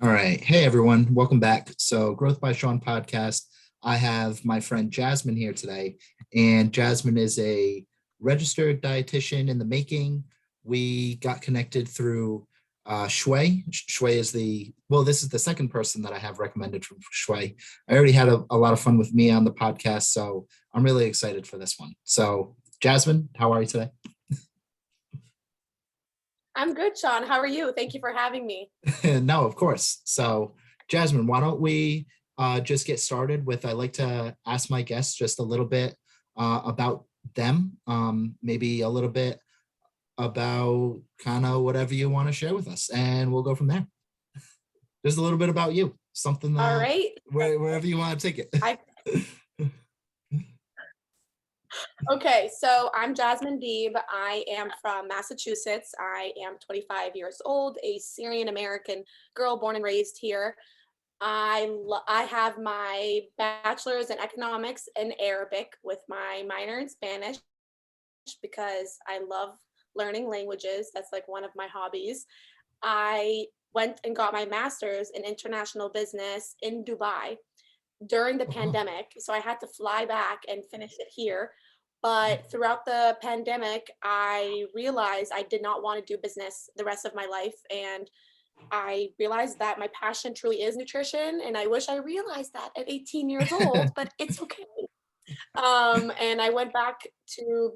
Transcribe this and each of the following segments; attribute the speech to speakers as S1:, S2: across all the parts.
S1: All right. Hey, everyone. Welcome back. So, Growth by Shawn podcast. I have my friend Jasmin here today, and Jasmin is a registered dietitian in the making. We got connected through Shui. Shui is this is the second person that I have recommended from Shui. I already had a lot of fun with me on the podcast, so I'm really excited for this one. So, Jasmin, how are you today?
S2: I'm good, Shawn. How are you? Thank you for having me.
S1: No, of course. So, Jasmin, why don't we just get started with? I like to ask my guests just a little bit about them, maybe a little bit about kind of whatever you want to share with us, and we'll go from there. Just a little bit about you, something
S2: All right.
S1: wherever you want to take
S2: I
S1: it.
S2: okay, so I'm Jasmin Dieb. I am from Massachusetts. I am 25 years old, a Syrian American girl born and raised here. I have my bachelor's in economics and Arabic with my minor in Spanish because I love learning languages. That's like one of my hobbies. I went and got my master's in international business in Dubai during the
S1: Oh, wow.
S2: pandemic. So I had to fly back and finish it here. But throughout the pandemic, I realized I did not want to do business the rest of my life. And I realized that my passion truly is nutrition. And I wish I realized that at 18 years old, but it's okay. And I went back to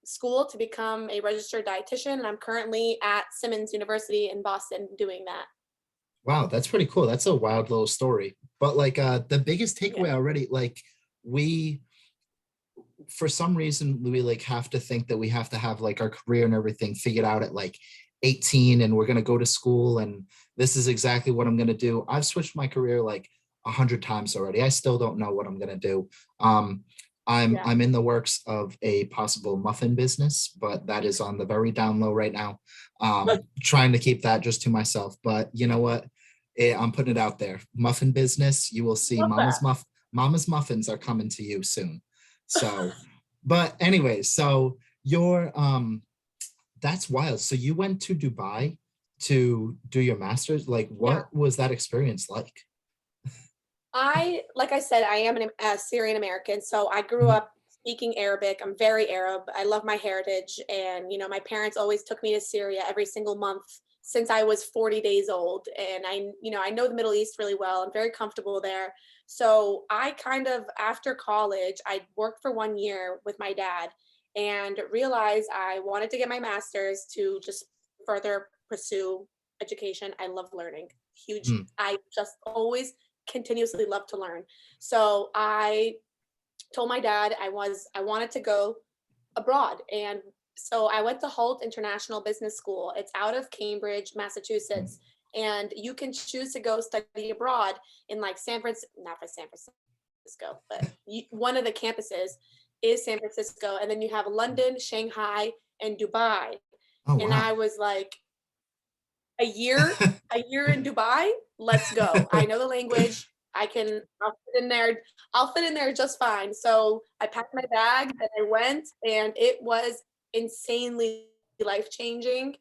S2: school to become a registered dietitian. And I'm currently at Simmons University in Boston doing that.
S1: Wow, that's pretty cool. That's a wild little story. But like the biggest
S2: Yeah.
S1: takeaway already, like we for some reason we like have to think that we have to have like our career and everything figured out at like 18 and we're going to go to school and this is exactly what I'm going to do. I've switched my career like 100 times already. I still don't know what I'm going to do. um
S2: Yeah.
S1: I'm in the works of a possible muffin business, but that is on the very down low right now. Trying to keep that just to myself, but you know what, I'm putting it out there. Muffin business, you will see
S2: Love that.
S1: mama's muffins are coming to you soon. So, but anyway, so you're that's wild. So you went to Dubai to do your master's. Like,
S2: Yeah.
S1: what was that experience like?
S2: Like I said, I am a Syrian American, so I grew
S1: Mhm.
S2: up speaking Arabic. I'm very Arab. I love my heritage, and my parents always took me to Syria every single month since I was 40 days old, and I know the Middle East really well. I'm very comfortable there. So I kind of after college, I worked for 1 year with my dad and realized I wanted to get my master's to just further pursue education. I love learning. Huge.
S1: Mm,
S2: I just always continuously love to learn. So I told my dad I wanted to go abroad, and so I went to Holt International Business School. It's out of Cambridge, Massachusetts, and you can choose to go study abroad in like San Francisco, not for San Francisco, but one of the campuses is San Francisco, and then you have London, Shanghai, and Dubai.
S1: oh
S2: And
S1: wow.
S2: I was like, a year, a year in Dubai. Let's go. I know the language. I'll fit in there. I'll fit in there just fine. So I packed my bag and I went, and it was insanely life changing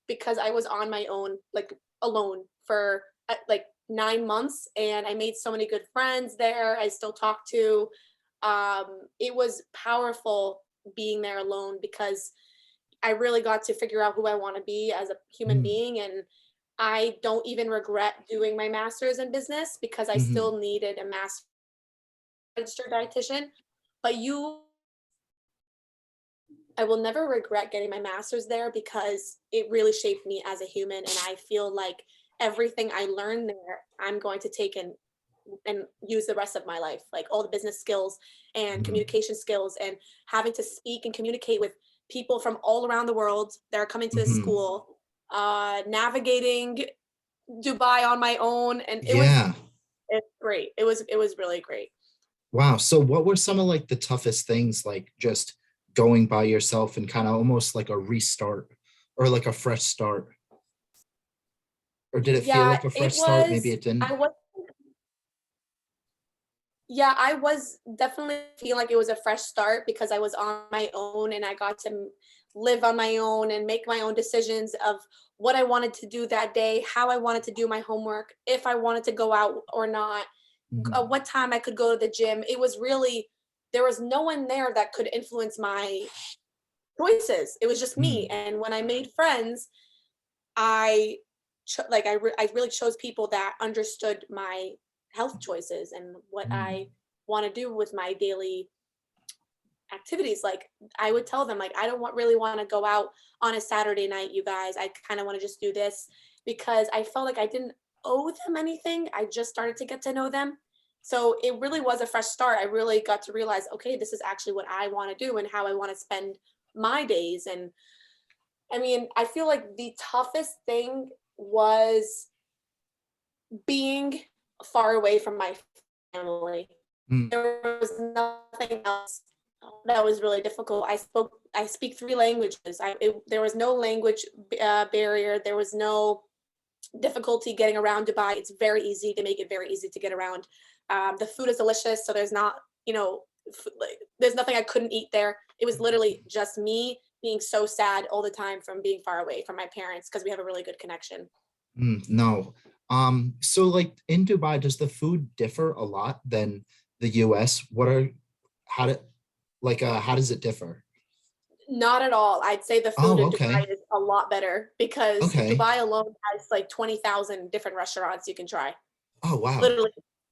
S2: because I was on my own, like alone for like 9 months, and I made so many good friends there. I still talk to. It was powerful being there alone because I really got to figure out who I want to be as a human
S1: Mm,
S2: being. And I don't even regret doing my master's in business because I
S1: mhm.
S2: still needed a master registered dietitian. But I will never regret getting my master's there because it really shaped me as a human. And I feel like everything I learned there, I'm going to take and use the rest of my life, like all the business skills and
S1: Mhm.
S2: communication skills and having to speak and communicate with people from all around the world that are coming to this
S1: Mhm.
S2: school, navigating Dubai on my own, and
S1: Yeah.
S2: it's great. It was really great.
S1: Wow. So what were some of like the toughest things, like just going by yourself and kind of almost like a restart or like a fresh start? Or did it feel
S2: Yeah,
S1: like a
S2: it
S1: fresh start? Maybe
S2: was.
S1: it didn't.
S2: I was Yeah, I was definitely feel like it was a fresh start because I was on my own and I got to live on my own and make my own decisions of what I wanted to do that day, how I wanted to do my homework, if I wanted to go out or not,
S1: Mhm.
S2: what time I could go to the gym. It was really, there was no one there that could influence my choices. It was just me.
S1: Mm.
S2: And when I made friends, I I really chose people that understood my health choices and what I
S1: Mm.
S2: want to do with my daily activities. Like I would tell them, like, I don't really want to go out on a Saturday night, you guys. I kind of want to just do this because I felt like I didn't owe them anything. I just started to get to know them. So it really was a fresh start. I really got to realize, okay, this is actually what I want to do and how I want to spend my days. And I mean, I feel like the toughest thing was being far away from my family.
S1: Mm.
S2: There was nothing else that was really difficult. I speak three languages. There was no language barrier. There was no difficulty getting around Dubai. It's very easy to make it very easy to get around. The food is delicious, so there's not, like, there's nothing I couldn't eat there. It was literally just me being so sad all the time from being far away from my parents because we have a really good connection.
S1: No. So like in Dubai, does the food differ a lot than the US? How do how does it differ?
S2: Not at all. I'd say the food
S1: Oh,
S2: in Dubai
S1: okay.
S2: is a lot better because
S1: Okay.
S2: Dubai alone has like 20,000 different restaurants you can try.
S1: Oh, wow.
S2: Literally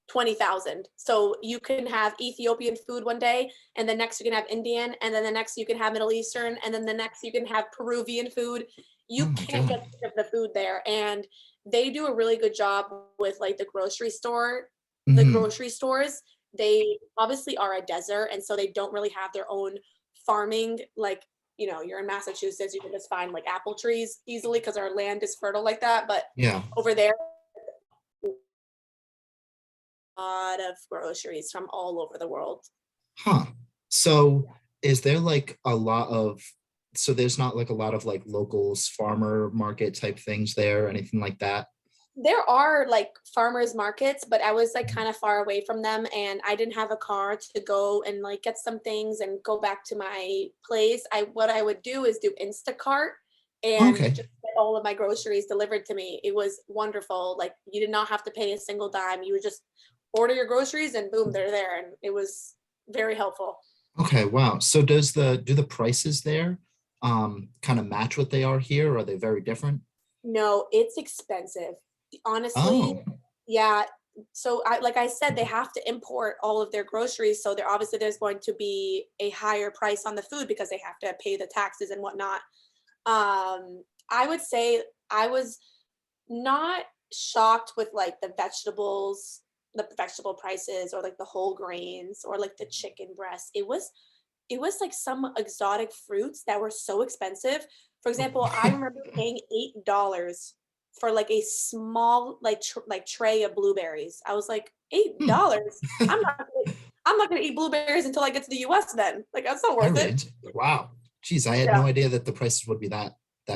S2: 20,000. So you can have Ethiopian food one day, and the next you can have Indian, and then the next you can have Middle Eastern, and then the next you can have Peruvian food.
S1: Oh
S2: You
S1: my
S2: can't
S1: God.
S2: get sick of the food there. And they do a really good job with like the
S1: Hmm.
S2: grocery stores. They obviously are a desert, and so they don't really have their own farming. Like, you're in Massachusetts, you can just find like apple trees easily because our land is fertile like that. But
S1: Yeah.
S2: over there, lot of groceries from all over the world.
S1: Huh. So is there like a lot of, so there's not like a lot of like locals, farmer market type things there, or anything like that?
S2: There are like farmers markets, but I was like kind of far away from them and I didn't have a car to go and like get some things and go back to my place. What I would do is do Instacart and
S1: Okay.
S2: just get all of my groceries delivered to me. It was wonderful. Like you did not have to pay a single dime. You would just order your groceries and boom, they're there. And it was very helpful.
S1: Okay, wow. So do the prices there kind of match what they are here, or are they very different?
S2: No, it's expensive. Honestly,
S1: Oh.
S2: yeah. So like I said, they have to import all of their groceries. So there's going to be a higher price on the food because they have to pay the taxes and whatnot. I would say I was not shocked with like the vegetable prices or like the whole grains or like the chicken breast. It was like some exotic fruits that were so expensive. For example, I remember paying $8 for like a small like tray of blueberries. I was like,
S1: Hmm.
S2: $8? I'm not I'm not gonna eat blueberries until I get to the US then. Like that's not
S1: I
S2: worth it.
S1: read. Wow. Geez, I had
S2: Yeah.
S1: no idea that the prices would be that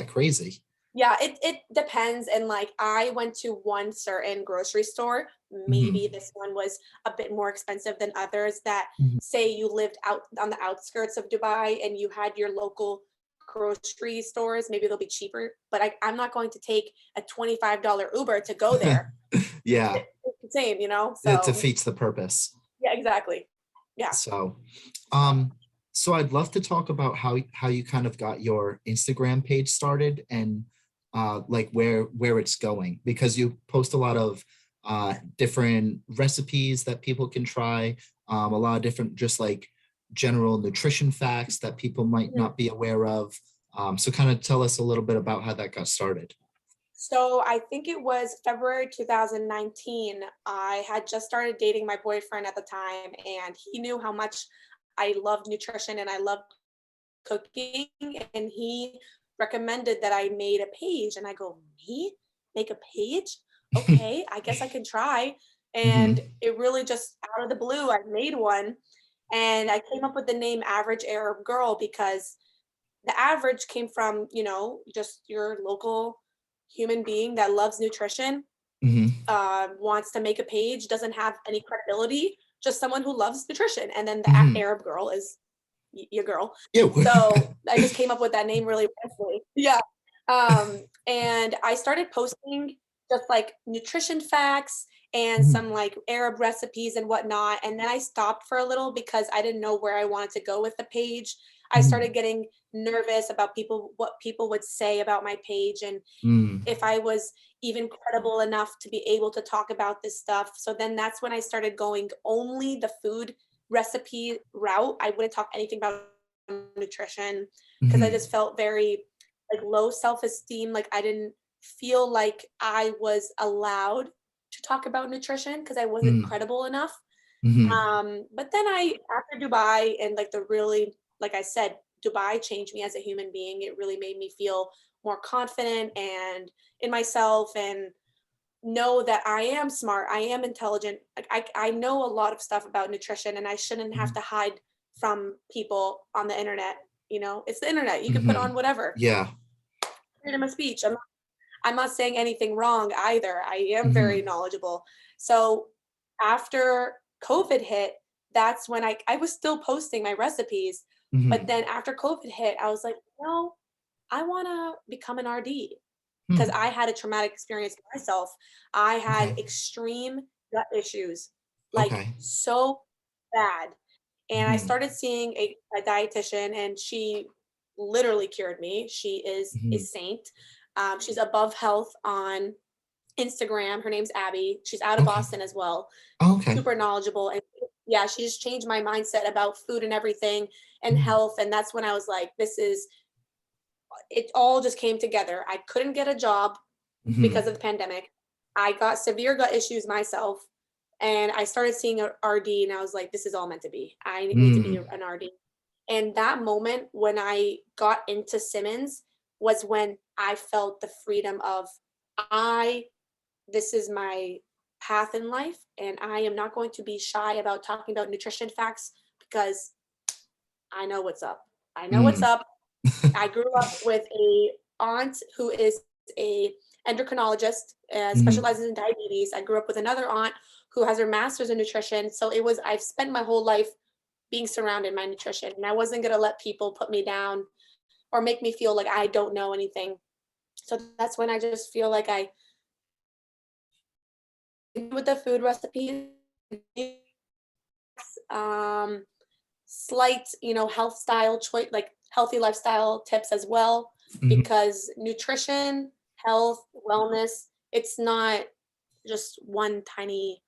S1: crazy.
S2: Yeah, it depends. And like I went to one certain grocery store. Maybe
S1: Hmm.
S2: this one was a bit more expensive than others that
S1: Hmm.
S2: say you lived out on the outskirts of Dubai and you had your local grocery stores, maybe they'll be cheaper. But I'm not going to take a $25 Uber to go there.
S1: Yeah,
S2: It's insane, you know?
S1: it
S2: So
S1: defeats the purpose.
S2: yeah, exactly. Yeah.
S1: So,
S2: So
S1: um, so I'd love to talk about how you kind of got your Instagram page started and like where it's going, because you post a lot of different recipes that people can try, a lot of different just like general nutrition facts that people might
S2: mhm.
S1: not be aware of. So kind of tell us a little bit about how that got started.
S2: So I think it was February 2019. I had just started dating my boyfriend at the time, and he knew how much I loved nutrition and I loved cooking. And he recommended that I made a page. And I go, me? Make a page? Okay, I guess I can try. And
S1: Hmm.
S2: it really just out of the blue, I made one. And I came up with the name Average Arab Girl because the average came from, just your local human being that loves nutrition,
S1: Hmm.
S2: wants to make a page, doesn't have any credibility, just someone who loves nutrition. And then the
S1: Hmm.
S2: Arab girl is your girl.
S1: Yeah.
S2: So I just came up with that name really randomly. Yeah. And I started posting just like nutrition facts and
S1: Mhm,
S2: some like Arab recipes and whatnot. And then I stopped for a little because I didn't know where I wanted to go with the page. I
S1: mhm,
S2: started getting nervous about what people would say about my page and
S1: mm,
S2: if I was even credible enough to be able to talk about this stuff. So then that's when I started going only the food recipe route. I wouldn't talk anything about nutrition because I
S1: mhm,
S2: just felt very like low self-esteem. Like I didn't feel like I was allowed to talk about nutrition because I wasn't
S1: mm,
S2: credible enough.
S1: mhm,
S2: But then after Dubai and like the really, like I said, Dubai changed me as a human being. It really made me feel more confident and in myself and know that I am smart. I am intelligent. Like I know a lot of stuff about nutrition and I shouldn't have
S1: mhm,
S2: to hide from people on the internet. You know, it's the internet. You can put on
S1: mhm.
S2: whatever.
S1: Yeah.
S2: Freedom of speech. I'm not saying anything wrong either. I am very
S1: Mhm,
S2: knowledgeable. So after COVID hit, that's when I was still posting my recipes. But
S1: mhm,
S2: then after COVID hit, I was like, no, I want to become an RD because
S1: hmm,
S2: I had a traumatic experience myself. I had
S1: okay,
S2: extreme gut issues, like
S1: okay.
S2: so bad. And I
S1: Mhm,
S2: started seeing a dietitian, and she literally cured me. She is a
S1: mhm,
S2: saint. She's above health on Instagram. Her name's Abby. She's out of
S1: okay.
S2: Boston as well.
S1: Oh, okay.
S2: Super knowledgeable. And yeah, she just changed my mindset about food and everything and
S1: Mm,
S2: health. And that's when I was like, it all just came together. I couldn't get a job because
S1: mhm,
S2: of the pandemic. I got severe gut issues myself. And I started seeing a RD and I was like, this is all meant to be. I need to be
S1: mm,
S2: an RD. And that moment when I got into Simmons was when I felt the freedom of I this is my path in life and I am not going to be shy about talking about nutrition facts because I know what's up. I know what's
S1: mm,
S2: up. I grew up with a aunt who is a endocrinologist,
S1: mhm,
S2: specializes in diabetes. I grew up with another aunt who has her master's in nutrition. So I've spent my whole life being surrounded by nutrition, and I wasn't gonna let people put me down or make me feel like I don't know anything. So that's when I just feel like I with the food recipes, um, slight, health style choice, like healthy lifestyle tips as well,
S1: mhm.
S2: because nutrition, health, wellness, it's not just one tiny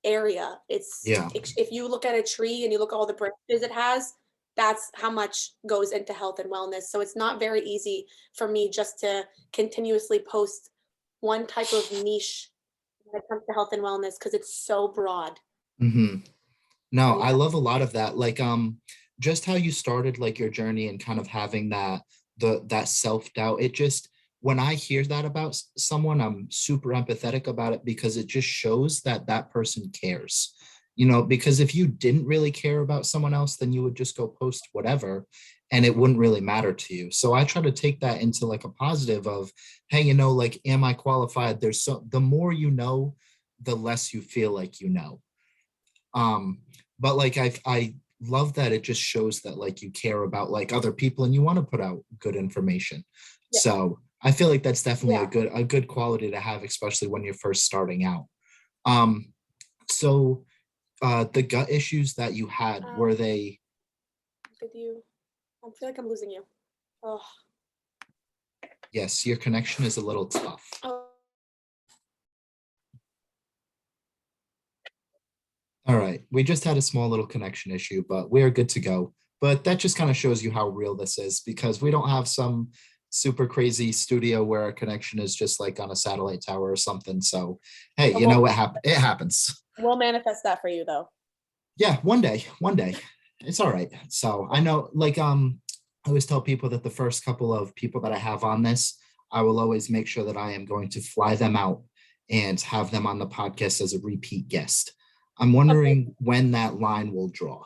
S2: area.
S1: Yeah.
S2: If you look at a tree and you look at all the branches it has, that's how much goes into health and wellness. So it's not very easy for me just to continuously post one type of niche when it comes to health and wellness because it's so broad.
S1: Hmm. No,
S2: So
S1: I
S2: yeah.
S1: love a lot of that. Like, just how you started like your journey and kind of having that self-doubt. It just when I hear that about someone, I'm super empathetic about it because it just shows that that person cares. Because if you didn't really care about someone else, then you would just go post whatever and it wouldn't really matter to you. So I try to take that into like a positive of, hey, like, am I qualified? The more you know, the less you feel like you know. um but like I love that it just shows that like you care about like other people and you want to put out good information.
S2: Yeah.
S1: So I feel like that's definitely a
S2: Yeah.
S1: good quality to have, especially when you're first starting out. um so the gut issues that you had,
S2: Um,
S1: were they?
S2: with you. I feel like I'm losing you. Oh.
S1: Yes, your connection is a little tough.
S2: Oh.
S1: All right, we just had a small little connection issue, but we're good to go. But that just kind of shows you how real this is because we don't have some super crazy studio where our connection is just like on a satellite tower or something. So, hey, you know
S2: We'll
S1: what happened? It happens.
S2: we'll manifest that for you though.
S1: Yeah, one day, it's all right. So I know, like, I always tell people that the first couple of people that I have on this, I will always make sure that I am going to fly them out and have them on the podcast as a repeat guest. I'm
S2: Okay.
S1: wondering when that line will draw.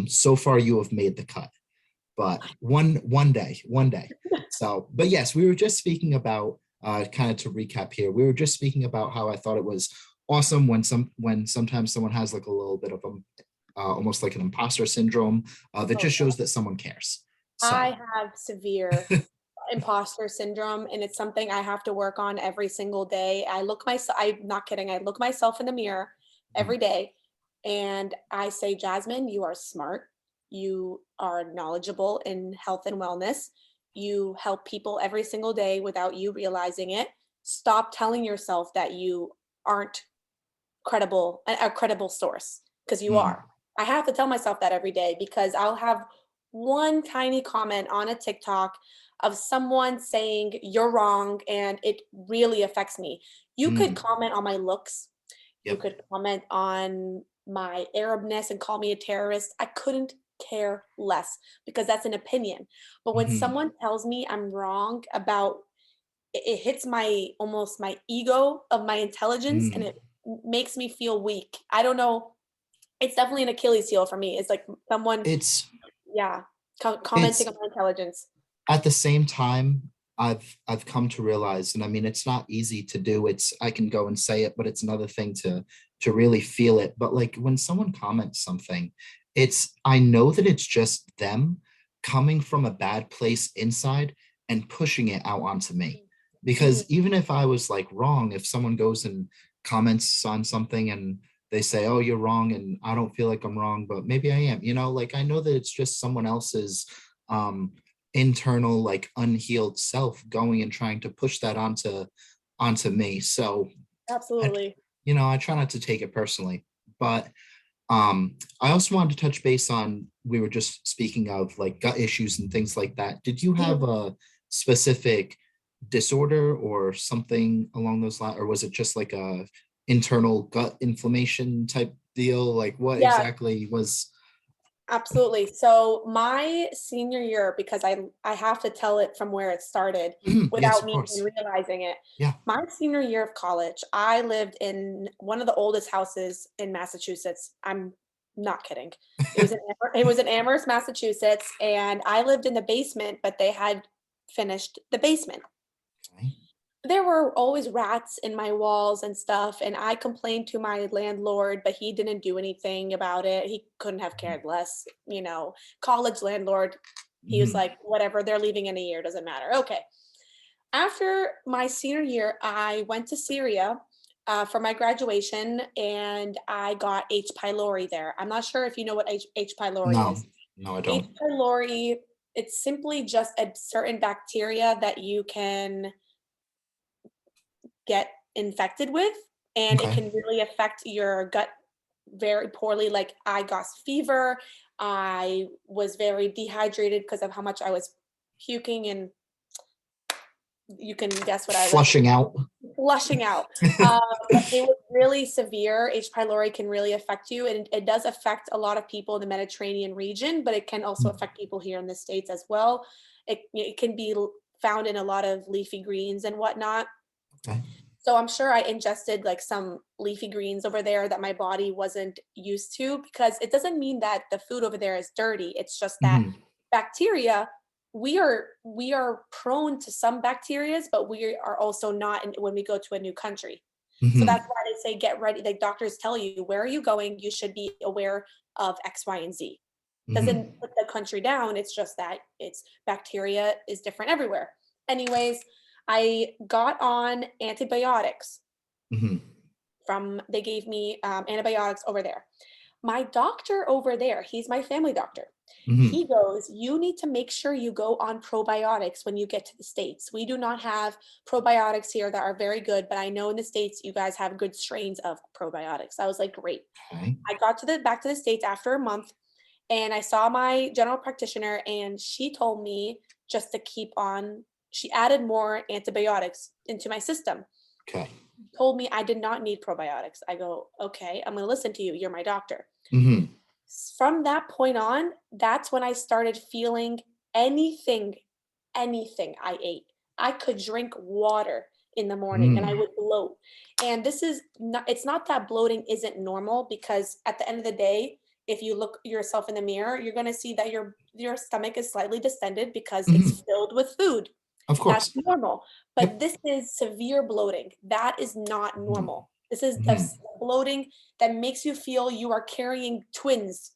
S1: So far you have made the cut, but one day. So, but yes, we were just speaking about kind of to recap here. We were just speaking about how I thought it was awesome when sometimes someone has like a little bit of almost like an imposter syndrome that
S2: Oh
S1: just
S2: no.
S1: shows that someone cares.
S2: I
S1: So,
S2: have severe imposter syndrome, and it's something I have to work on every single day. I'm not kidding. I look myself in the mirror
S1: Mhm.
S2: every day and I say, Jasmine, you are smart. You are knowledgeable in health and wellness. You help people every single day without you realizing it. Stop telling yourself that you aren't credible, a credible source, because you
S1: Mm.
S2: are. I have to tell myself that every day because I'll have one tiny comment on a TikTok of someone saying you're wrong and it really affects me. You could
S1: Mm.
S2: comment on my looks, you
S1: Yep.
S2: could comment on my Arabness and call me a terrorist. I couldn't care less because that's an opinion. But when
S1: Mhm.
S2: someone tells me I'm wrong about it hits my almost my ego of my intelligence and
S1: Mm.
S2: it makes me feel weak. I don't know. It's definitely an Achilles heel for me. It's like someone,
S1: It's
S2: yeah, commenting
S1: it's
S2: on my intelligence.
S1: at the same time, I've come to realize, and I mean, it's not easy to do. It's I can go and say it, but it's another thing to really feel it. But like when someone comments something, it's I know that it's just them coming from a bad place inside and pushing it out onto me.
S2: Mhm.
S1: Because even if I was like wrong, if someone goes and comments on something and they say, "Oh, you're wrong," and I don't feel like I'm wrong, but maybe I am, like I know that it's just someone else's um internal like unhealed self going and trying to push that onto me. So I
S2: Absolutely.
S1: I try not to take it personally. But I also wanted to touch base on, we were just speaking of like gut issues and things like that. Did you have
S2: Mhm.
S1: a specific disorder or something along those lines, or was it just like a internal gut inflammation type deal? Like what
S2: Yeah,
S1: exactly was?
S2: absolutely. So my senior year, because I have to tell it from where it started
S1: Yes,
S2: without
S1: of
S2: me even
S1: course.
S2: realizing it.
S1: Yeah.
S2: My senior year of college, I lived in one of the oldest houses in Massachusetts. I'm not kidding. It was in Amherst, Massachusetts, and I lived in the basement, but they had finished the basement.
S1: Okay.
S2: There were always rats in my walls and stuff, and I complained to my landlord, but he didn't do anything about it. He couldn't have cared less, college landlord. He was
S1: Mhm.
S2: like, whatever, they're leaving in a year, doesn't matter. Okay. After my senior year, I went to Syria for my graduation and I got H. pylori there. I'm not sure if you know what H. pylori
S1: No,
S2: is.
S1: no, I
S2: H.
S1: don't.
S2: pylori, it's simply just a certain bacteria that you can get infected with, and it
S1: Okay.
S2: can really affect your gut very poorly. Like I got fever, I was very dehydrated because of how much I was puking, and you can guess what I was
S1: Flushing out.
S2: flushing out. Um, it was really severe. H. pylori can really affect you, and it does affect a lot of people in the Mediterranean region, but it can also affect people here in the States as well. It can be found in a lot of leafy greens and whatnot.
S1: Okay.
S2: So I'm sure I ingested like some leafy greens over there that my body wasn't used to, because it doesn't mean that the food over there is dirty. It's just that
S1: Mhm.
S2: bacteria, we are prone to some bacterias, but we are also not when we go to a new country. So that's
S1: Mhm.
S2: why they say get ready. Like doctors tell you, where are you going? You should be aware of X, Y, and Z. Doesn't
S1: Mhm.
S2: put the country down. It's just that it's bacteria is different everywhere. Anyways, I got on antibiotics
S1: Mhm.
S2: they gave me antibiotics over there. My doctor over there, he's my family doctor.
S1: Mhm.
S2: He goes, you need to make sure you go on probiotics when you get to the States. We do not have probiotics here that are very good, but I know in the States you guys have good strains of probiotics. I was like, great.
S1: Okay.
S2: I got to the back to the States after a month and I saw my general practitioner and she told me just to keep on, she added more antibiotics into my system.
S1: Okay.
S2: Told me I did not need probiotics. I go, okay, I'm going to listen to you. You're my doctor.
S1: Mhm.
S2: From that point on, that's when I started feeling anything, anything I ate. I could drink water in the morning and I
S1: Mm.
S2: would bloat. And this is not, it's not that bloating isn't normal, because at the end of the day, if you look yourself in the mirror, you're going to see that your stomach is slightly distended because
S1: Mhm.
S2: it's filled with food.
S1: Of
S2: That's
S1: course.
S2: normal. But
S1: Yep.
S2: this is severe bloating. That is not
S1: Mhm.
S2: normal. This is the
S1: Mhm.
S2: bloating that makes you feel you are carrying twins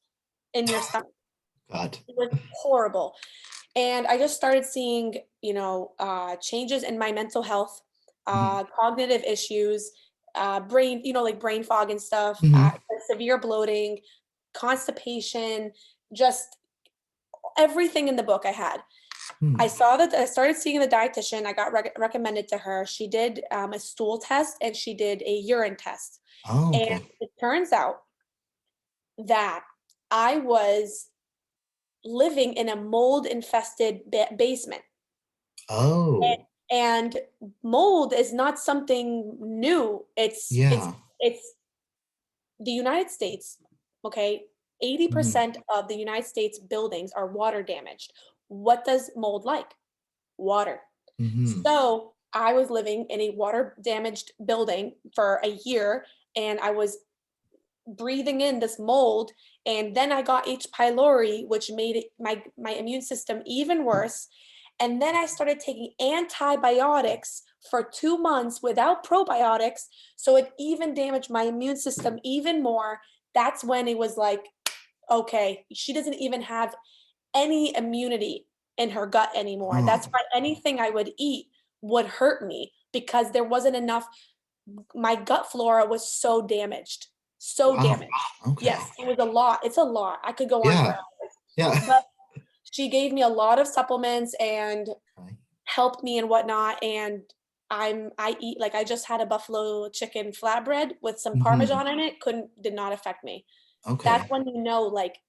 S2: in your stomach.
S1: God.
S2: It was horrible. And I just started seeing, changes in my mental health,
S1: Mhm.
S2: cognitive issues, brain, like brain fog and stuff,
S1: Mhm.
S2: severe bloating, constipation, just everything in the book I had. I
S1: Hmm.
S2: saw that I started seeing the dietitian. I got recommended to her. She did a stool test and she did a urine test.
S1: Oh,
S2: And
S1: okay.
S2: it turns out that I was living in a mold infested basement.
S1: Oh,
S2: And mold is not something new. It's it's
S1: yeah.
S2: it's the United States, okay?
S1: Mhm.
S2: 80% of the United States buildings are water damaged. What does mold like? Water.
S1: Mhm.
S2: So I was living in a water damaged building for a year and I was breathing in this mold, and then I got H pylori, which made my immune system even worse. And then I started taking antibiotics for 2 months without probiotics, so it even damaged my immune system even more. That's when it was like, okay, she doesn't even have any immunity in her gut anymore. That's
S1: Oh,
S2: why anything I would eat would hurt me because there wasn't enough. My gut flora was so damaged, so
S1: wow.
S2: damaged.
S1: Okay.
S2: Yes, it was a lot. It's a lot. I could go on for
S1: Yeah.
S2: hours.
S1: Yeah.
S2: But she gave me a lot of supplements and
S1: Okay.
S2: helped me and whatnot. And I eat like I just had a buffalo chicken flatbread with some
S1: Mhm.
S2: parmesan in it. Did not affect me. That's
S1: Okay.
S2: when you know, like,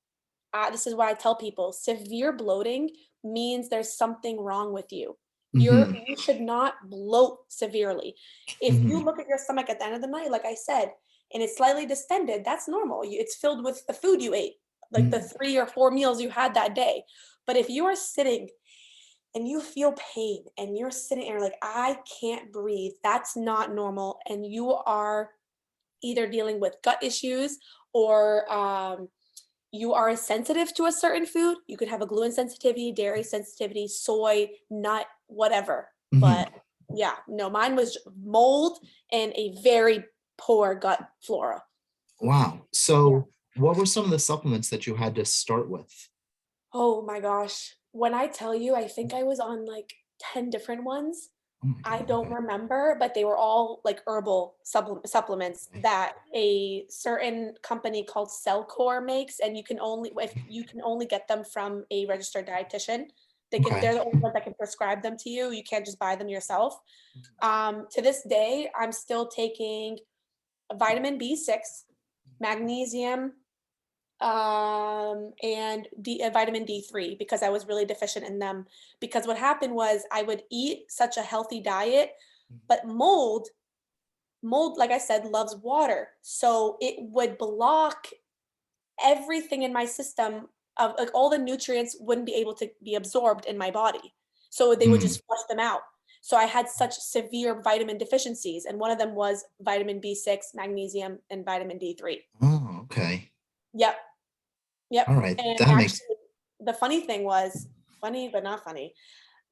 S2: this is why I tell people severe bloating means there's something wrong with you.
S1: Mhm.
S2: You should not bloat severely. If you
S1: Mhm.
S2: look at your stomach at the end of the night, like I said, and it's slightly distended, that's normal. It's filled with the food you ate, like the
S1: Mhm.
S2: 3 or 4 meals you had that day. But if you are sitting and you feel pain and you're sitting and you're like, I can't breathe, that's not normal. And you are either dealing with gut issues or you are sensitive to a certain food. You could have a gluten sensitivity, dairy sensitivity, soy, nut, whatever.
S1: Mhm.
S2: But yeah, no, mine was mold and a very poor gut flora.
S1: Wow.
S2: Yeah.
S1: So, what were some of the supplements that you had to start with?
S2: Oh my gosh. When I tell you, I think I was on like 10 different ones.
S1: Oh my
S2: I
S1: God.
S2: don't
S1: Okay.
S2: remember, but they were all like herbal supplements
S1: Okay.
S2: that a certain company called Cellcore makes, and you can only get them from a registered dietitian.
S1: Okay.
S2: They're the only ones that can prescribe them to you. You can't just buy them yourself. To this day, I'm still taking vitamin B6, magnesium, and vitamin D3 because I was really deficient in them. Because what happened was I would eat such a healthy diet, but mold, like I said, loves water. So it would block everything in my system of like all the nutrients wouldn't be able to be absorbed in my body. So they would
S1: Mm.
S2: just flush them out. So I had such severe vitamin deficiencies, and one of them was vitamin B6, magnesium, and vitamin D3.
S1: Oh, okay.
S2: Yep. Yep.
S1: All right.
S2: And
S1: That makes
S2: actually, the funny thing was funny, but not funny.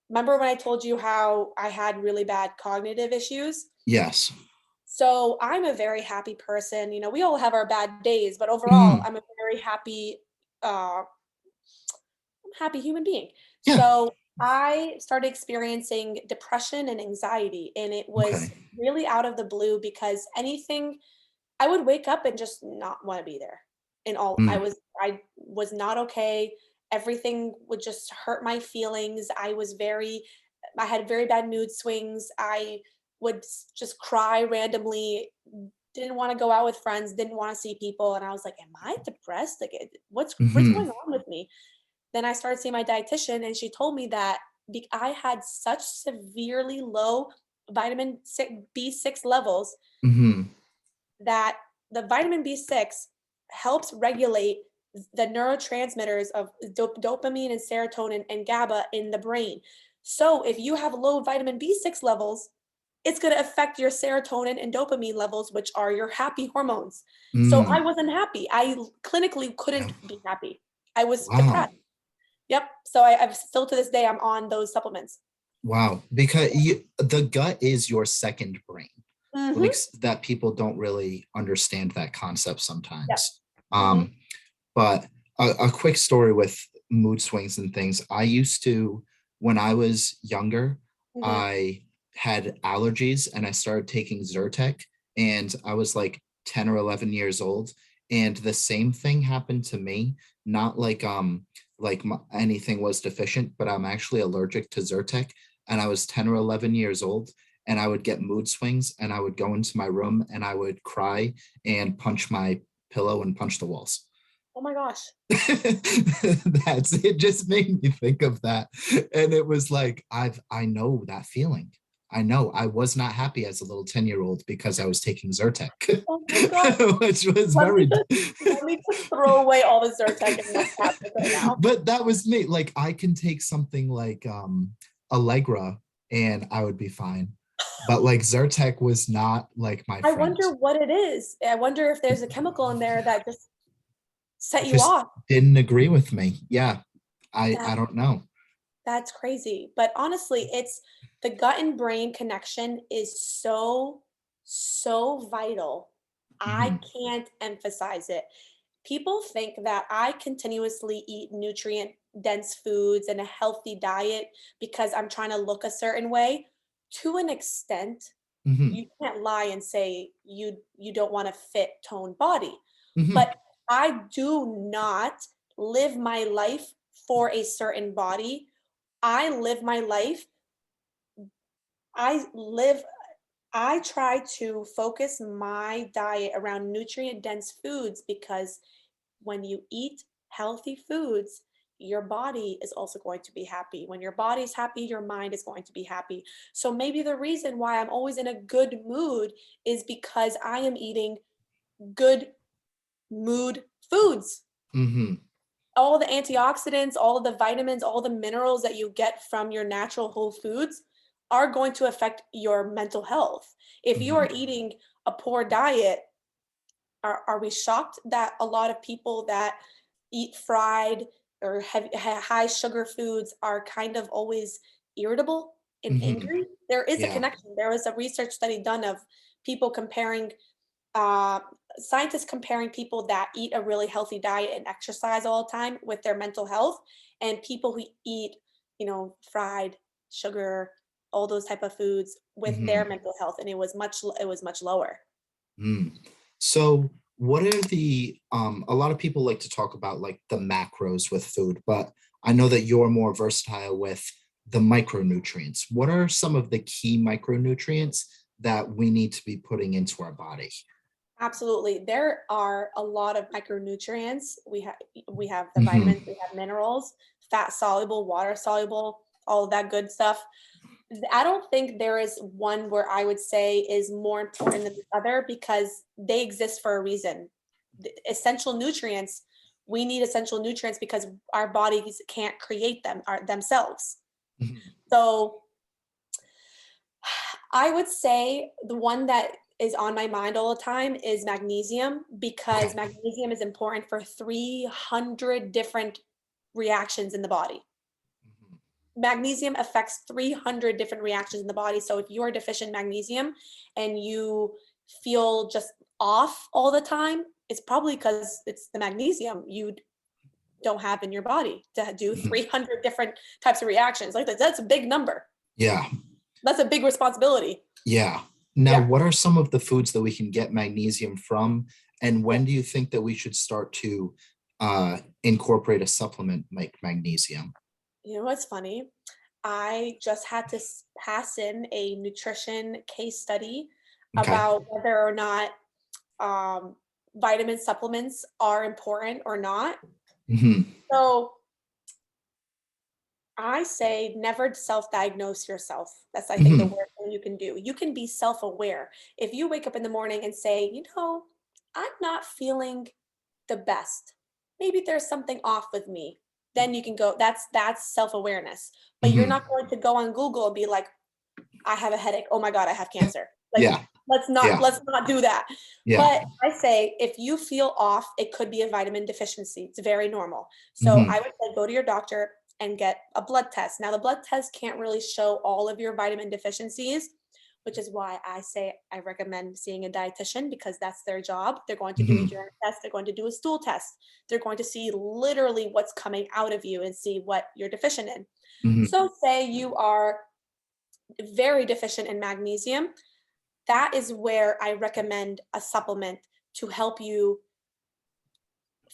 S2: Remember when I told you how I had really bad cognitive issues?
S1: yes.
S2: So I'm a very happy person. We all have our bad days, but overall,
S1: Mm.
S2: I'm a very uh, happy human being.
S1: Yeah.
S2: So I started experiencing depression and anxiety, and it was
S1: Okay.
S2: really out of the blue because anything I would wake up and just not want to be there. And all
S1: Mm.
S2: I was not okay. Everything would just hurt my feelings. I had very bad mood swings. I would just cry randomly, didn't want to go out with friends, didn't want to see people. And I was like, am I depressed? Like, what's
S1: Hmm.
S2: going on with me? Then I started seeing my dietitian and she told me that I had such severely low B6 levels
S1: Hmm.
S2: that the vitamin B6 helps regulate the neurotransmitters of dopamine and serotonin and GABA in the brain. So if you have low vitamin B6 levels, it's going to affect your serotonin and dopamine levels, which are your happy hormones. So I
S1: Mm.
S2: wasn't happy. I clinically
S1: Yeah.
S2: couldn't be happy. I was depressed.
S1: Wow.
S2: Yep. So I've still to this day, I'm on those supplements.
S1: Wow. Because the gut is your second brain. Like
S2: Mm-hmm.
S1: that people don't really understand that concept
S2: Yep.
S1: sometimes.
S2: Mm-hmm.
S1: But a quick story with mood swings and things, I used to, when I was younger,
S2: Mhm.
S1: I had allergies and I started taking Zyrtec, and I was like 10 or 11 years old. And the same thing happened to me, not like anything was deficient, but I'm actually allergic to Zyrtec. And I was 10 or 11 years old, and I would get mood swings, and I would go into my room and I would cry and punch my pillow and punch the walls.
S2: Oh my gosh.
S1: That's it. Just made me think of that. And it was like, I know that feeling. I know I was not happy as a little 10-year-old because I was taking Zyrtec,
S2: Oh my god.
S1: which was
S2: Let me
S1: very,
S2: just let me just throw away all the Zyrtec in my cabinet right now.
S1: but that was me. Like I can take something like Allegra and I would be fine. But like Zyrtec was not like my
S2: I
S1: friend.
S2: wonder what it is. I wonder if there's a chemical in there that just set you
S1: Just
S2: off.
S1: didn't agree with me. Yeah. I
S2: That
S1: don't know.
S2: that's crazy. But honestly, it's the gut and brain connection is so vital. I
S1: Mhm.
S2: can't emphasize it. People think that I continuously eat nutrient dense foods and a healthy diet because I'm trying to look a certain way. To an extent,
S1: Mhm.
S2: you can't lie and say you don't want a fit toned body.
S1: Mhm.
S2: But I do not live my life for a certain body. I live my life. I live I try to focus my diet around nutrient dense foods because when you eat healthy foods, your body is also going to be happy. When your body's happy, your mind is going to be happy. So maybe the reason why I'm always in a good mood is because I am eating good mood foods.
S1: Mhm.
S2: All the antioxidants, all of the vitamins, all the minerals that you get from your natural whole foods are going to affect your mental health. If you are
S1: Mhm.
S2: eating a poor diet, are we shocked that a lot of people that eat fried or high sugar foods are kind of always irritable and
S1: Mhm.
S2: angry? There is a
S1: Yeah.
S2: connection. There was a research study done of people comparing uh, scientists comparing people that eat a really healthy diet and exercise all the time with their mental health, and people who eat, fried sugar, all those type of foods with their
S1: Mhm.
S2: mental health, and it was much lower.
S1: Mm. So what are the a lot of people like to talk about like the macros with food, but I know that you're more versatile with the micronutrients. What are some of the key micronutrients that we need to be putting into our body?
S2: Absolutely. There are a lot of micronutrients. We have the
S1: Hmm.
S2: vitamins, we have minerals, fat soluble, water soluble, all of that good stuff. I don't think there is one where I would say is more important than the other because they exist for a reason. Essential nutrients, we need essential nutrients because our bodies can't create them themselves. So I would say the one that is on my mind all the time is magnesium because
S1: Okay.
S2: magnesium is important for 300 different reactions in the body.
S1: Mhm.
S2: Magnesium affects 300 different reactions in the body. So if you are deficient in magnesium and you feel just off all the time, it's probably because it's the magnesium you don't have in your body to do
S1: Mhm.
S2: 300 different types of reactions. Like that's a big number.
S1: Yeah.
S2: That's a big responsibility.
S1: Yeah. Now,
S2: Yeah.
S1: what are some of the foods that we can get magnesium from? And
S2: Yeah.
S1: when do you think that we should start to incorporate a supplement like magnesium?
S2: You know what's funny? I just had to pass in a nutrition case study
S1: Okay.
S2: about whether or not um, vitamin supplements are important or not.
S1: Hmm.
S2: So I say never self-diagnose yourself. That's, I think, the
S1: Hmm.
S2: worst thing you can do. You can be self-aware. If you wake up in the morning and say, I'm not feeling the best. Maybe there's something off with me. Then you can go, that's self-awareness. But you're
S1: Hmm.
S2: not going to go on Google and be like, I have a headache. Oh my God, I have cancer. Like,
S1: Yeah.
S2: let's not
S1: Yeah.
S2: let's not do that.
S1: Yeah.
S2: But I say if you feel off, it could be a vitamin deficiency. It's very normal. So I
S1: Hmm.
S2: would say go to your doctor and get a blood test. Now the blood test can't really show all of your vitamin deficiencies, which is why I say I recommend seeing a dietitian, because that's their job. They're going to do a
S1: Hmm.
S2: urine test. They're going to do a stool test. They're going to see literally what's coming out of you and see what you're deficient in.
S1: Hmm.
S2: So say you are very deficient in magnesium, that is where I recommend a supplement to help you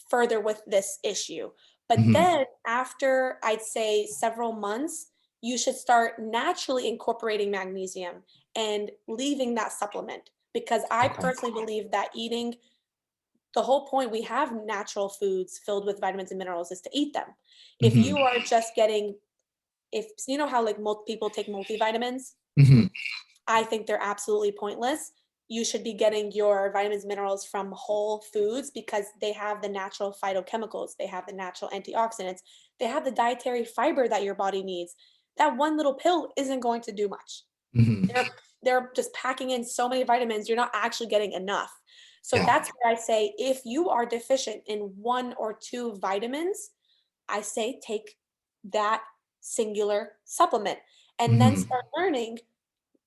S2: further with this issue. But
S1: Hmm.
S2: then after, I'd say, several months, you should start naturally incorporating magnesium and leaving that supplement, because I
S1: Okay.
S2: personally believe that eating, the whole point, we have natural foods filled with vitamins and minerals, is to eat them. If
S1: Hmm.
S2: you are just getting, if you know how like most people take multivitamins,
S1: Hmm.
S2: I think they're absolutely pointless. You should be getting your vitamins, minerals from whole foods, because they have the natural phytochemicals, they have the natural antioxidants, they have the dietary fiber that your body needs. That one little pill isn't going to do much.
S1: Hmm.
S2: They're just packing in so many vitamins, you're not actually getting enough. So
S1: Yeah.
S2: that's where I say, if you are deficient in one or two vitamins, I say take that singular supplement and then
S1: Hmm.
S2: start learning,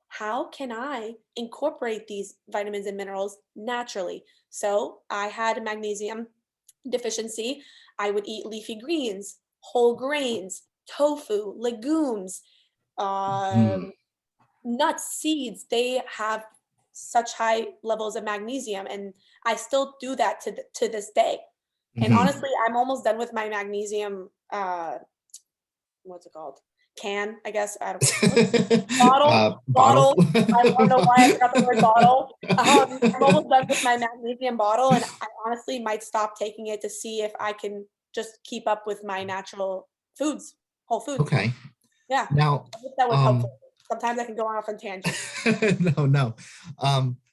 S2: how can I incorporate these vitamins and minerals naturally? So I had a magnesium deficiency. I would eat leafy greens, whole grains, tofu, legumes,
S1: Hmm.
S2: um, nuts, seeds. They have such high levels of magnesium, and I still do that to this day. And
S1: Hmm.
S2: honestly, I'm almost done with my magnesium. What's it called? Can, I guess. I don't know. Bottle,
S1: Bottle.
S2: bottle. I don't know why I forgot the word bottle. I'm almost done with my magnesium bottle, and I honestly might stop taking it to see if I can just keep up with my natural foods, whole foods.
S1: Okay.
S2: Yeah,
S1: Now,
S2: I hope that was
S1: um,
S2: helpful. Sometimes I can go off on tangents.
S1: no, no.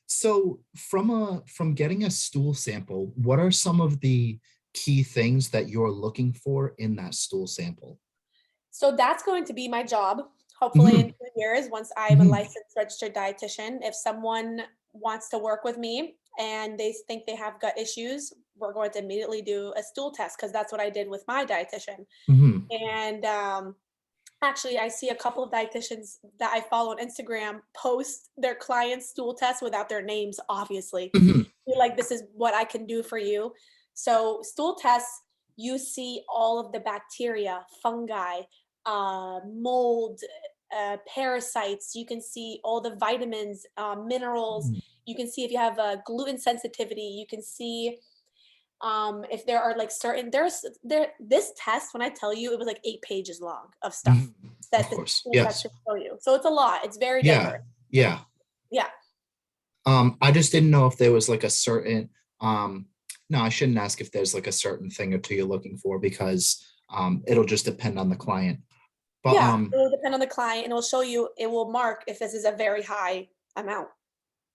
S1: So from getting a stool sample, what are some of the key things that you're looking for in that stool sample?
S2: So that's going to be my job, hopefully in
S1: Hmm.
S2: 2 years, once I'm a
S1: Hmm.
S2: licensed registered dietitian. If someone wants to work with me and they think they have gut issues, we're going to immediately do a stool test, because that's what I did with my dietitian.
S1: Hmm.
S2: And actually, I see a couple of dietitians that I follow on Instagram post their clients' stool tests without their names, obviously.
S1: Hmm.
S2: Feel like, this is what I can do for you. So, stool tests, you see all of the bacteria, fungi, mold, parasites. You can see all the vitamins, minerals. You can see if you have a gluten sensitivity. You can see if there are like certain, this test, when I tell you, it was like 8 pages long of
S1: Hmm.
S2: stuff
S1: Of
S2: that the
S1: course.
S2: tool test
S1: Yes.
S2: should show you. So it's a lot. It's very
S1: Yeah.
S2: diverse.
S1: Yeah.
S2: Yeah.
S1: I just didn't know if there was like a certain no, I shouldn't ask if there's like a certain thing or two you're looking for, because it'll just depend on the client. But
S2: Yeah. It will depend on the client, and it will show you, it will mark if this is a very high amount.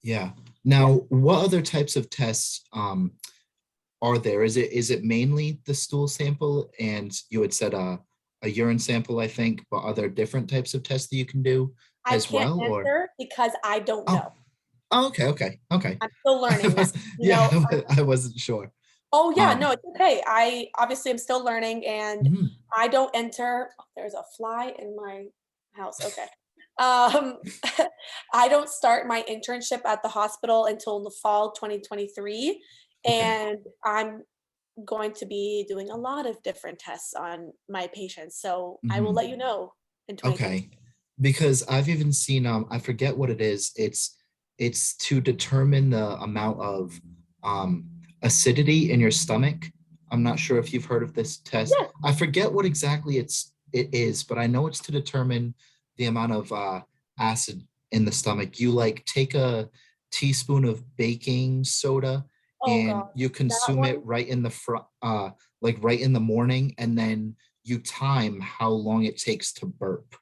S1: yeah.
S2: Yeah.
S1: Now, what other types of tests are there? Is it mainly the stool sample, and you had said a urine sample, I think, but are there different types of tests that you can do
S2: I
S1: as
S2: can't
S1: well, or
S2: answer because I don't
S1: oh,
S2: know.
S1: oh, okay, okay, okay.
S2: I'm still learning this. You
S1: Yeah,
S2: know,
S1: I wasn't sure.
S2: oh yeah,
S1: Um,
S2: no, it's okay. I obviously am still learning, and
S1: mhm.
S2: I don't enter. Oh, there's a fly in my house. Okay. Um, I don't start my internship at the hospital until the fall 2023,
S1: Okay.
S2: and I'm going to be doing a lot of different tests on my patients. So I will let
S1: Mhm.
S2: you know in 2020.
S1: Okay, because I've even seen I forget what it is. It's to determine the amount of um acidity in your stomach. I'm not sure if you've heard of this test.
S2: Yeah.
S1: I forget what exactly it is, but I know it's to determine the amount of acid in the stomach. You like take a teaspoon of baking soda
S2: Oh
S1: and
S2: God,
S1: you
S2: that
S1: consume it
S2: one.
S1: right in the front like right in the morning, and then you time how long it takes to burp,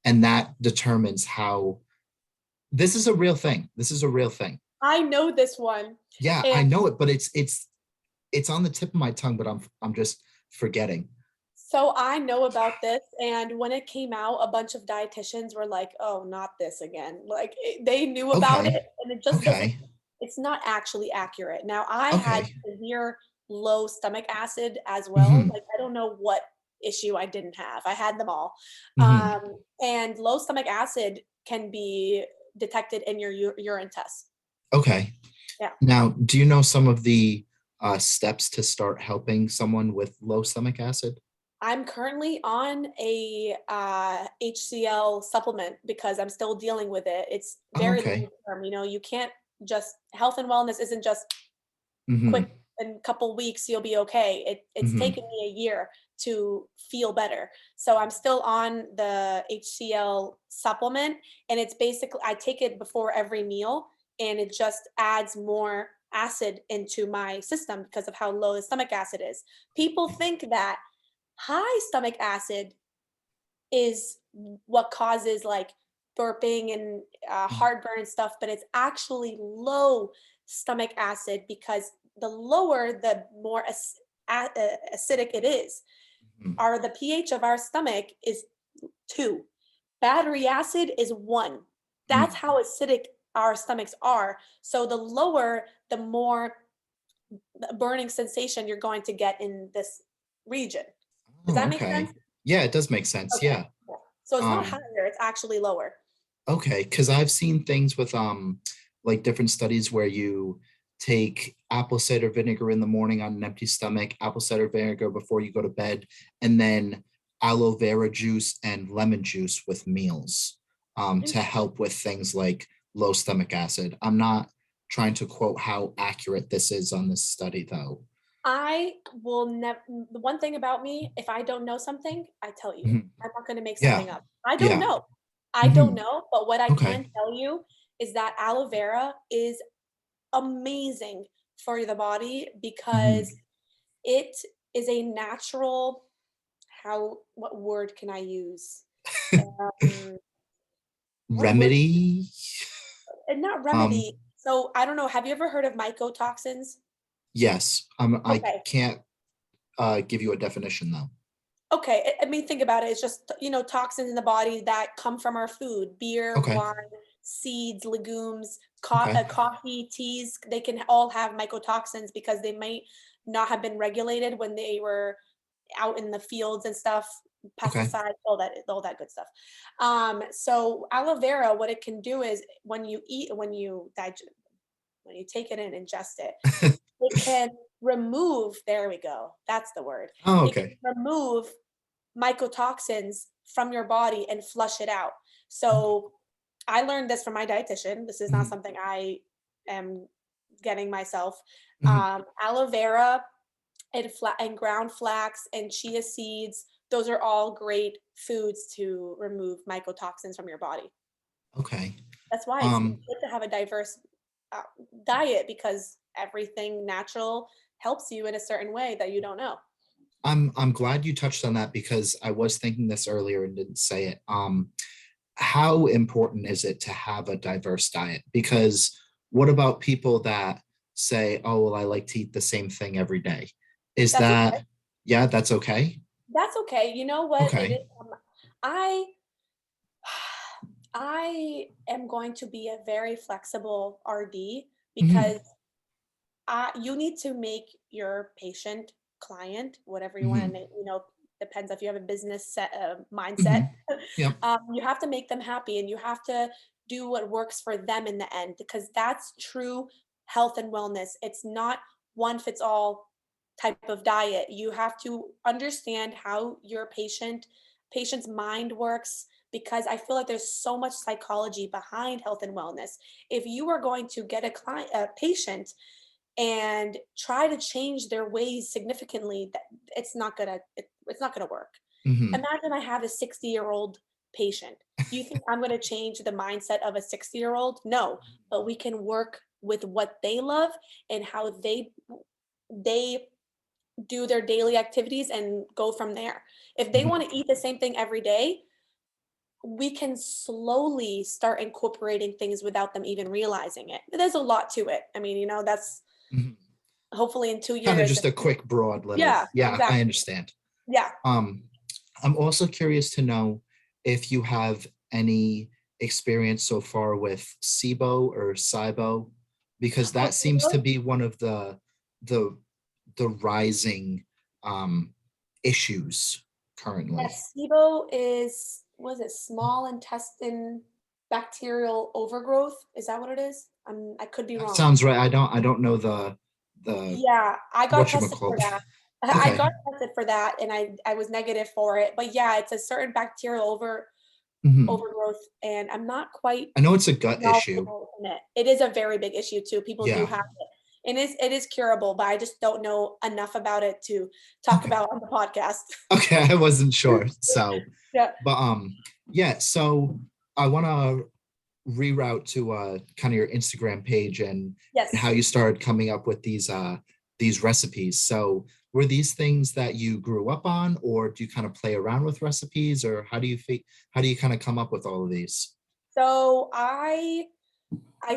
S1: and that determines how. This is a real thing. This is a real thing.
S2: I know this one.
S1: Yeah, I
S2: And
S1: know it, but it's on the tip of my tongue, but I'm just forgetting.
S2: so I know about this, and when it came out, a bunch of dietitians were like, "Oh, not this again." Like, they knew about
S1: Okay.
S2: it, and it just doesn't,
S1: Okay.
S2: it's not actually accurate. Now, I had
S1: Okay.
S2: severe low stomach acid as well.
S1: Hmm.
S2: Like, I don't know what issue I didn't have. I had them all.
S1: Hmm.
S2: And low stomach acid can be detected in your urine test.
S1: Okay.
S2: Yeah.
S1: Now, do you know some of the steps to start helping someone with low stomach acid?
S2: I'm currently on a HCl supplement because I'm still dealing with it. It's
S1: Oh,
S2: very long
S1: okay.
S2: term. You can't just health and wellness isn't just quick
S1: Mm-hmm.
S2: in a couple weeks you'll be okay. It's
S1: Mm-hmm.
S2: taken me a year to feel better. So I'm still on the HCl supplement, and it's basically I take it before every meal, and it just adds more acid into my system because of how low the stomach acid is. People think that high stomach acid is what causes like burping and heartburn and stuff, but it's actually low stomach acid because the lower, the more acidic it is.
S1: Mm-hmm.
S2: The pH of our stomach is 2. Battery acid is 1. That's
S1: Mm-hmm.
S2: how acidic our stomachs are. So the lower, the more burning sensation you're going to get in this region. Does
S1: Oh,
S2: that make sense?
S1: okay. Yeah, it does make sense.
S2: Okay.
S1: Yeah.
S2: Yeah. So it's not
S1: Um,
S2: higher, it's actually lower.
S1: okay, because I've seen things with like different studies where you take apple cider vinegar in the morning on an empty stomach, apple cider vinegar before you go to bed, and then aloe vera juice and lemon juice with meals to help with things like low stomach acid. I'm not trying to quote how accurate this is on this study though.
S2: I will never, the one thing about me, if I don't know something, I tell you.
S1: Mhm.
S2: I'm not going to make
S1: Yeah.
S2: something up. I don't
S1: Yeah.
S2: know. I don't
S1: Hmm.
S2: know, but what I
S1: Okay.
S2: can tell you is that aloe vera is amazing for the body because
S1: Hmm.
S2: it is a natural, what word can I use? Um, what word?
S1: Remedy.
S2: Not
S1: Um,
S2: remedy. So I don't know. Have you ever heard of mycotoxins?
S1: yes. I
S2: Okay.
S1: can't give you a definition though.
S2: Okay, I mean, think about it. It's just, toxins in the body that come from our food, beer,
S1: Okay.
S2: wine, seeds, legumes,
S1: Okay.
S2: coffee, teas. They can all have mycotoxins because they might not have been regulated when they were out in the fields and stuff,
S1: Okay.
S2: pesticides, all that good stuff. So aloe vera, what it can do is when you take it and ingest it, it can remove, there we go. That's the word.
S1: Oh,
S2: It can
S1: okay.
S2: remove mycotoxins from your body and flush it out.
S1: Okay.
S2: So I learned this from my dietitian. This is not
S1: Mhm.
S2: something I am getting myself.
S1: Mhm.
S2: Aloe vera and ground flax and chia seeds, those are all great foods to remove mycotoxins from your body.
S1: Okay.
S2: That's why it's
S1: Um,
S2: good to have a diverse uh, diet because everything natural helps you in a certain way that you don't know.
S1: I'm glad you touched on that because I was thinking this earlier and didn't say it. How important is it to have a diverse diet? Because what about people that say, "Oh, well, I like to eat the same thing every day"? Is
S2: That's okay.
S1: that, yeah, that's okay?
S2: That's okay. You know what it is?
S1: Okay.
S2: I I am going to be a very flexible RD because
S1: Hmm.
S2: you need to make your patient, client, whatever you want to
S1: Hmm.
S2: name, depends if you have a business mindset.
S1: Hmm. Yep.
S2: You have to make them happy and you have to do what works for them in the end because that's true health and wellness. It's not one fits all type of diet. You have to understand how your patient's mind works because I feel like there's so much psychology behind health and wellness. If you are going to get a patient and try to change their ways significantly, that it's not gonna work.
S1: Hmm.
S2: Imagine I have a 60-year-old patient. Do you think I'm gonna change the mindset of a 60-year-old? No, but we can work with what they love and how they do their daily activities and go from there. If they
S1: Hmm.
S2: want to eat the same thing every day, we can slowly start incorporating things without them even realizing it. There's a lot to it. I mean, that's
S1: Hmm.
S2: hopefully in 2
S1: Kind of
S2: years.
S1: just a quick, broad little,
S2: Yeah,
S1: yeah, I
S2: exactly.
S1: understand.
S2: Yeah.
S1: Um, I'm also curious to know if you have any experience so far with SIBO or SIBO, because that seems to
S2: Placebo?
S1: be one of the the rising issues currently.
S2: Yes, SIBO is was it small intestine? bacterial overgrowth. Is that what it is? I could be
S1: That
S2: wrong.
S1: sounds right. I don't know the
S2: Yeah, I got tested for
S1: whatchamacallit.
S2: that. I
S1: Okay.
S2: got tested for that, and I was negative for it. But yeah, it's a certain bacterial
S1: Mhm.
S2: overgrowth, and I'm not quite
S1: I know it's a gut issue.
S2: knowledgeable in it. It is a very big issue too. People do
S1: Yeah.
S2: have it. And it is curable, but I just don't know enough about it to talk
S1: Okay.
S2: about on the podcast.
S1: Okay, I wasn't sure. So,
S2: Yeah.
S1: but yeah, so I want to reroute to kind of your Instagram page and how
S2: Yes.
S1: you started coming up with these recipes. So, were these things that you grew up on, or do you kind of play around with recipes, or how do you kind of come up with all of these?
S2: So I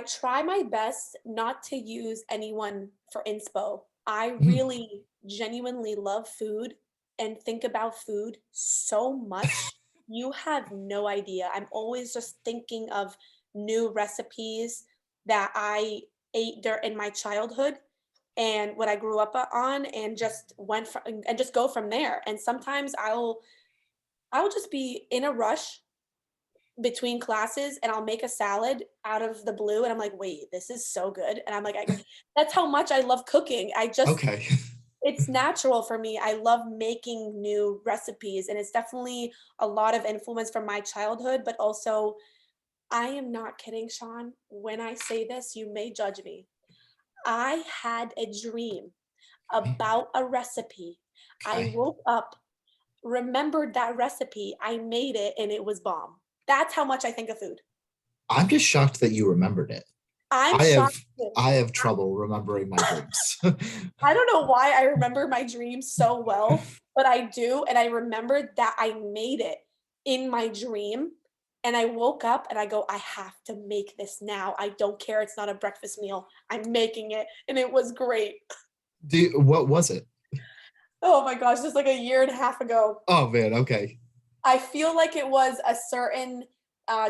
S2: try my best not to use anyone for inspo. I
S1: Mhm.
S2: really genuinely love food and think about food so much. You have no idea. I'm always just thinking of new recipes that I ate in my childhood and what I grew up on and just went from and just go from there. And sometimes I'll just be in a rush between classes and I'll make a salad out of the blue and I'm like, "Wait, this is so good." And I'm like, that's how much I love cooking.
S1: Okay.
S2: It's natural for me. I love making new recipes and it's definitely a lot of influence from my childhood, but also I am not kidding, Shawn. When I say this, you may judge me. I had a dream about a recipe. I
S1: Okay.
S2: woke up, remembered that recipe, I made it, and it was bomb. That's how much I think of food.
S1: I'm just shocked that you remembered it.
S2: I'm
S1: I have
S2: shocked too.
S1: I have trouble remembering my dreams.
S2: I don't know why I remember my dreams so well, but I do, and I remembered that I made it in my dream, and I woke up and I go, "I have to make this now. I don't care, it's not a breakfast meal. I'm making it," and it was great.
S1: What was it?
S2: Oh my gosh, just like a year and a half ago.
S1: Oh man, okay.
S2: I feel like it was a certain,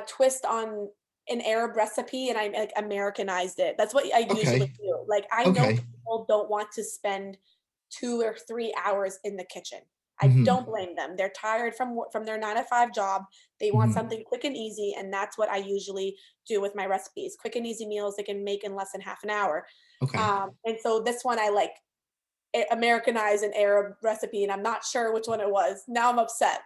S2: twist on an Arab recipe, and I, like, Americanized it. That's what I usually
S1: Okay.
S2: do. Like, I know
S1: Okay.
S2: people don't want to spend 2 or 3 hours in the kitchen. I
S1: Hmm.
S2: don't blame them. They're tired from their 9 to 5 job. They want
S1: Hmm.
S2: something quick and easy, and that's what I usually do with my recipes. Quick and easy meals they can make in less than half an hour.
S1: Okay.
S2: And so this one I, like, Americanized an Arab recipe, and I'm not sure which one it was. Now I'm upset.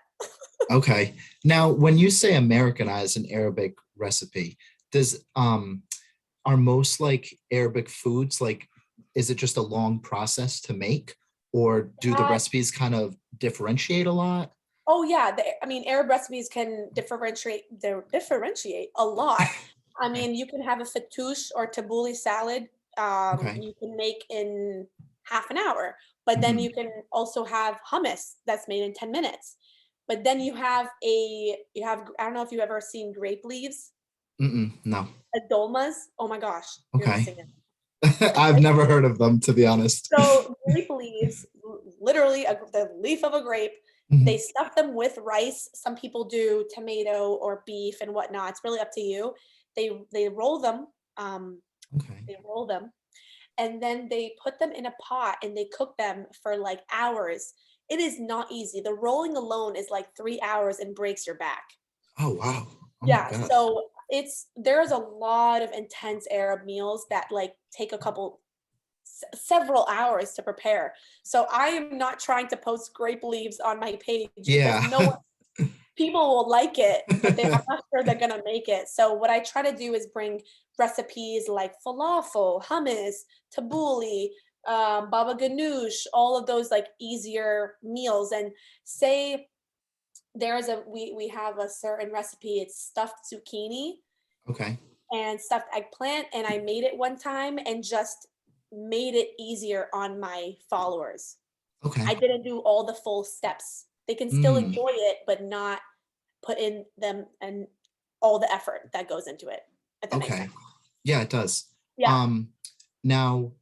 S1: Okay. Now, when you say Americanize an Arabic recipe, does are most like Arabic foods like is it just a long process to make, or do the
S2: That
S1: recipes kind of differentiate a lot?
S2: Oh yeah, I mean, Arab recipes can differentiate a lot. I
S1: Okay.
S2: mean, you can have a fattoush or tabbouleh salad,
S1: Okay.
S2: you can make in half an hour, but then
S1: Hmm.
S2: you can also have hummus that's made in 10 minutes. But then you have I don't know if you've ever seen grape leaves,
S1: No.
S2: dolmas. Oh my gosh, you're
S1: Okay.
S2: missing it.
S1: I've never heard of them, to be honest.
S2: So grape leaves, literally the leaf of a grape, they
S1: Mhm.
S2: stuff them with rice. Some people do tomato or beef and whatnot. It's really up to you. They roll them, um,
S1: Okay.
S2: they roll them, and then they put them in a pot and they cook them for like hours. It is not easy. The rolling alone is like 3 hours and breaks your back.
S1: Oh wow. Oh my
S2: Yeah,
S1: God.
S2: so there's a lot of intense Arab meals that like take a couple several hours to prepare. So I am not trying to post grape leaves on my page because
S1: Yeah.
S2: no one people will like it, but I'm not sure they're gonna make it. So what I try to do is bring recipes like falafel, hummus, tabbouleh, baba ganoush, all of those like easier meals. And say we have a certain recipe. It's stuffed zucchini
S1: Okay.
S2: and stuffed eggplant, and I made it one time and just made it easier on my followers.
S1: Okay.
S2: I didn't do all the full steps. They can still
S1: Mm,
S2: enjoy it, but not put in them and all the effort that goes into it, if that makes
S1: okay.
S2: sense.
S1: Yeah, it does.
S2: Yeah,
S1: Um, Now,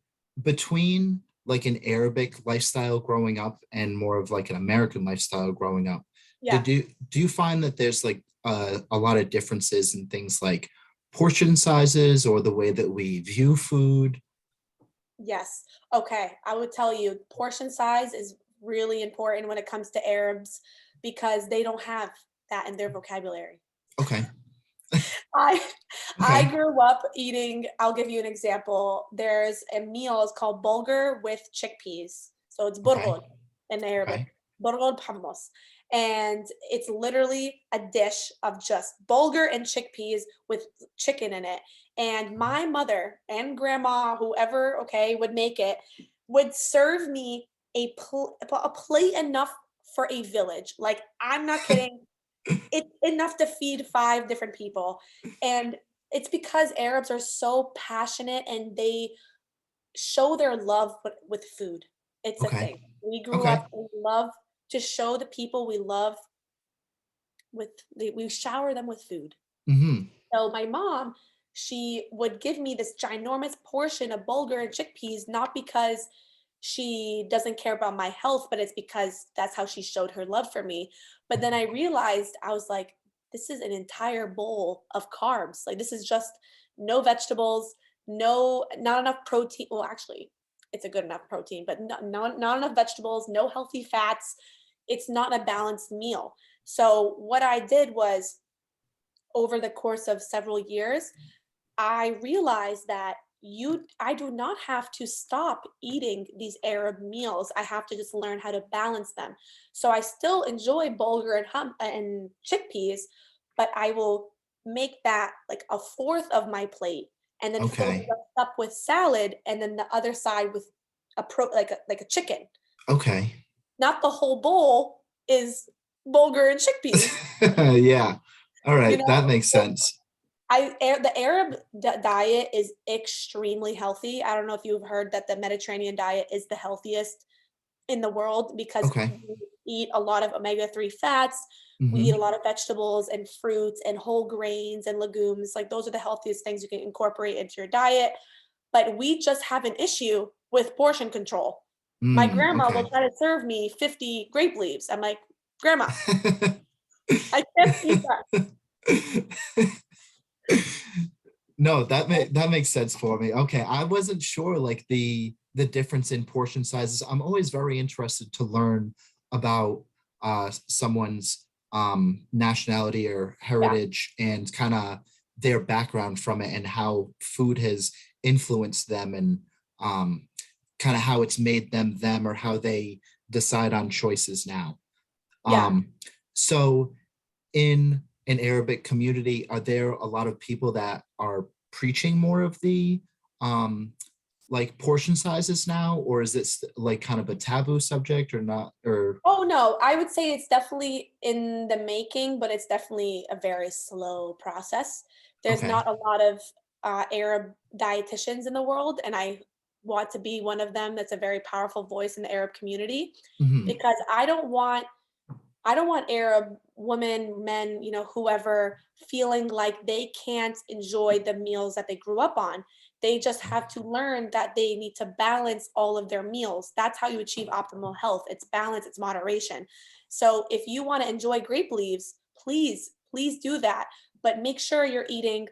S1: between like an Arabic lifestyle growing up and more of like an American lifestyle growing up,
S2: yeah.
S1: do you find that there's like a lot of differences in things like portion sizes or the way that we view food?
S2: Yes. Okay. I would tell you portion size is really important when it comes to Arabs because they don't have that in their vocabulary.
S1: Okay.
S2: I I
S1: Okay.
S2: grew up eating, I'll give you an example. There's a meal, it's called bulgur with chickpeas. So it's
S1: Okay.
S2: burgol in Arabic.
S1: Okay.
S2: Burgol hummus. And it's literally a dish of just bulgur and chickpeas with chicken in it. And my mother and grandma, whoever, okay, would make it, would serve me a plate enough for a village. Like, I'm not kidding, it's enough to feed 5 different people, and it's because Arabs are so passionate and they show their love with food. It's a
S1: Okay.
S2: thing. We grew
S1: Okay.
S2: up, we love to show the people we love with we shower them with food.
S1: Mm-hmm.
S2: So my mom, she would give me this ginormous portion of bulgur and chickpeas, not because she doesn't care about my health, but it's because that's how she showed her love for me. But then I realized, I was like, this is an entire bowl of carbs. Like, this is just no vegetables, not enough protein. Well, actually, it's a good enough protein, but not enough vegetables, no healthy fats. It's not a balanced meal. So what I did was, over the course of several years, I realized that I do not have to stop eating these Arab meals. I have to just learn how to balance them. So I still enjoy bulgur and chickpeas, but I will make that like a fourth of my plate and then fill the
S1: Okay.
S2: rest up with salad and then the other side with like a chicken.
S1: Okay.
S2: Not the whole bowl is bulgur and chickpeas,
S1: Yeah. All
S2: you
S1: right.
S2: know?
S1: That makes sense.
S2: The Arab diet is extremely healthy. I don't know if you've heard that the Mediterranean diet is the healthiest in the world because
S1: Okay.
S2: we eat a lot of omega-3 fats. We eat a
S1: Mm-hmm.
S2: lot of vegetables and fruits and whole grains and legumes. Like, those are the healthiest things you can incorporate into your diet. But we just have an issue with portion control. My
S1: Mm,
S2: grandma will
S1: okay.
S2: try to serve me 50 grape leaves. I'm like, Grandma, I can't eat that.
S1: No, that makes sense for me. Okay, I wasn't sure like the difference in portion sizes. I'm always very interested to learn about someone's nationality or
S2: Yeah,
S1: heritage and kind of their background from it and how food has influenced them and kind of how it's made them them or how they decide on choices now.
S2: yeah.
S1: Um, so in an Arabic community, are there a lot of people that are preaching more of the like portion sizes now, or is this like kind of a taboo subject or not? Or
S2: Oh, no, I would say it's definitely in the making, but it's definitely a very slow process. There's
S1: okay,
S2: not a lot of Arab dietitians in the world, and I want to be one of them. That's a very powerful voice in the Arab community,
S1: hmm,
S2: because I don't want Arab women, men, whoever, feeling like they can't enjoy the meals that they grew up on. They just have to learn that they need to balance all of their meals. That's how you achieve optimal health. It's balance, it's moderation. So if you want to enjoy grape leaves, please, please do that. But make sure you're eating,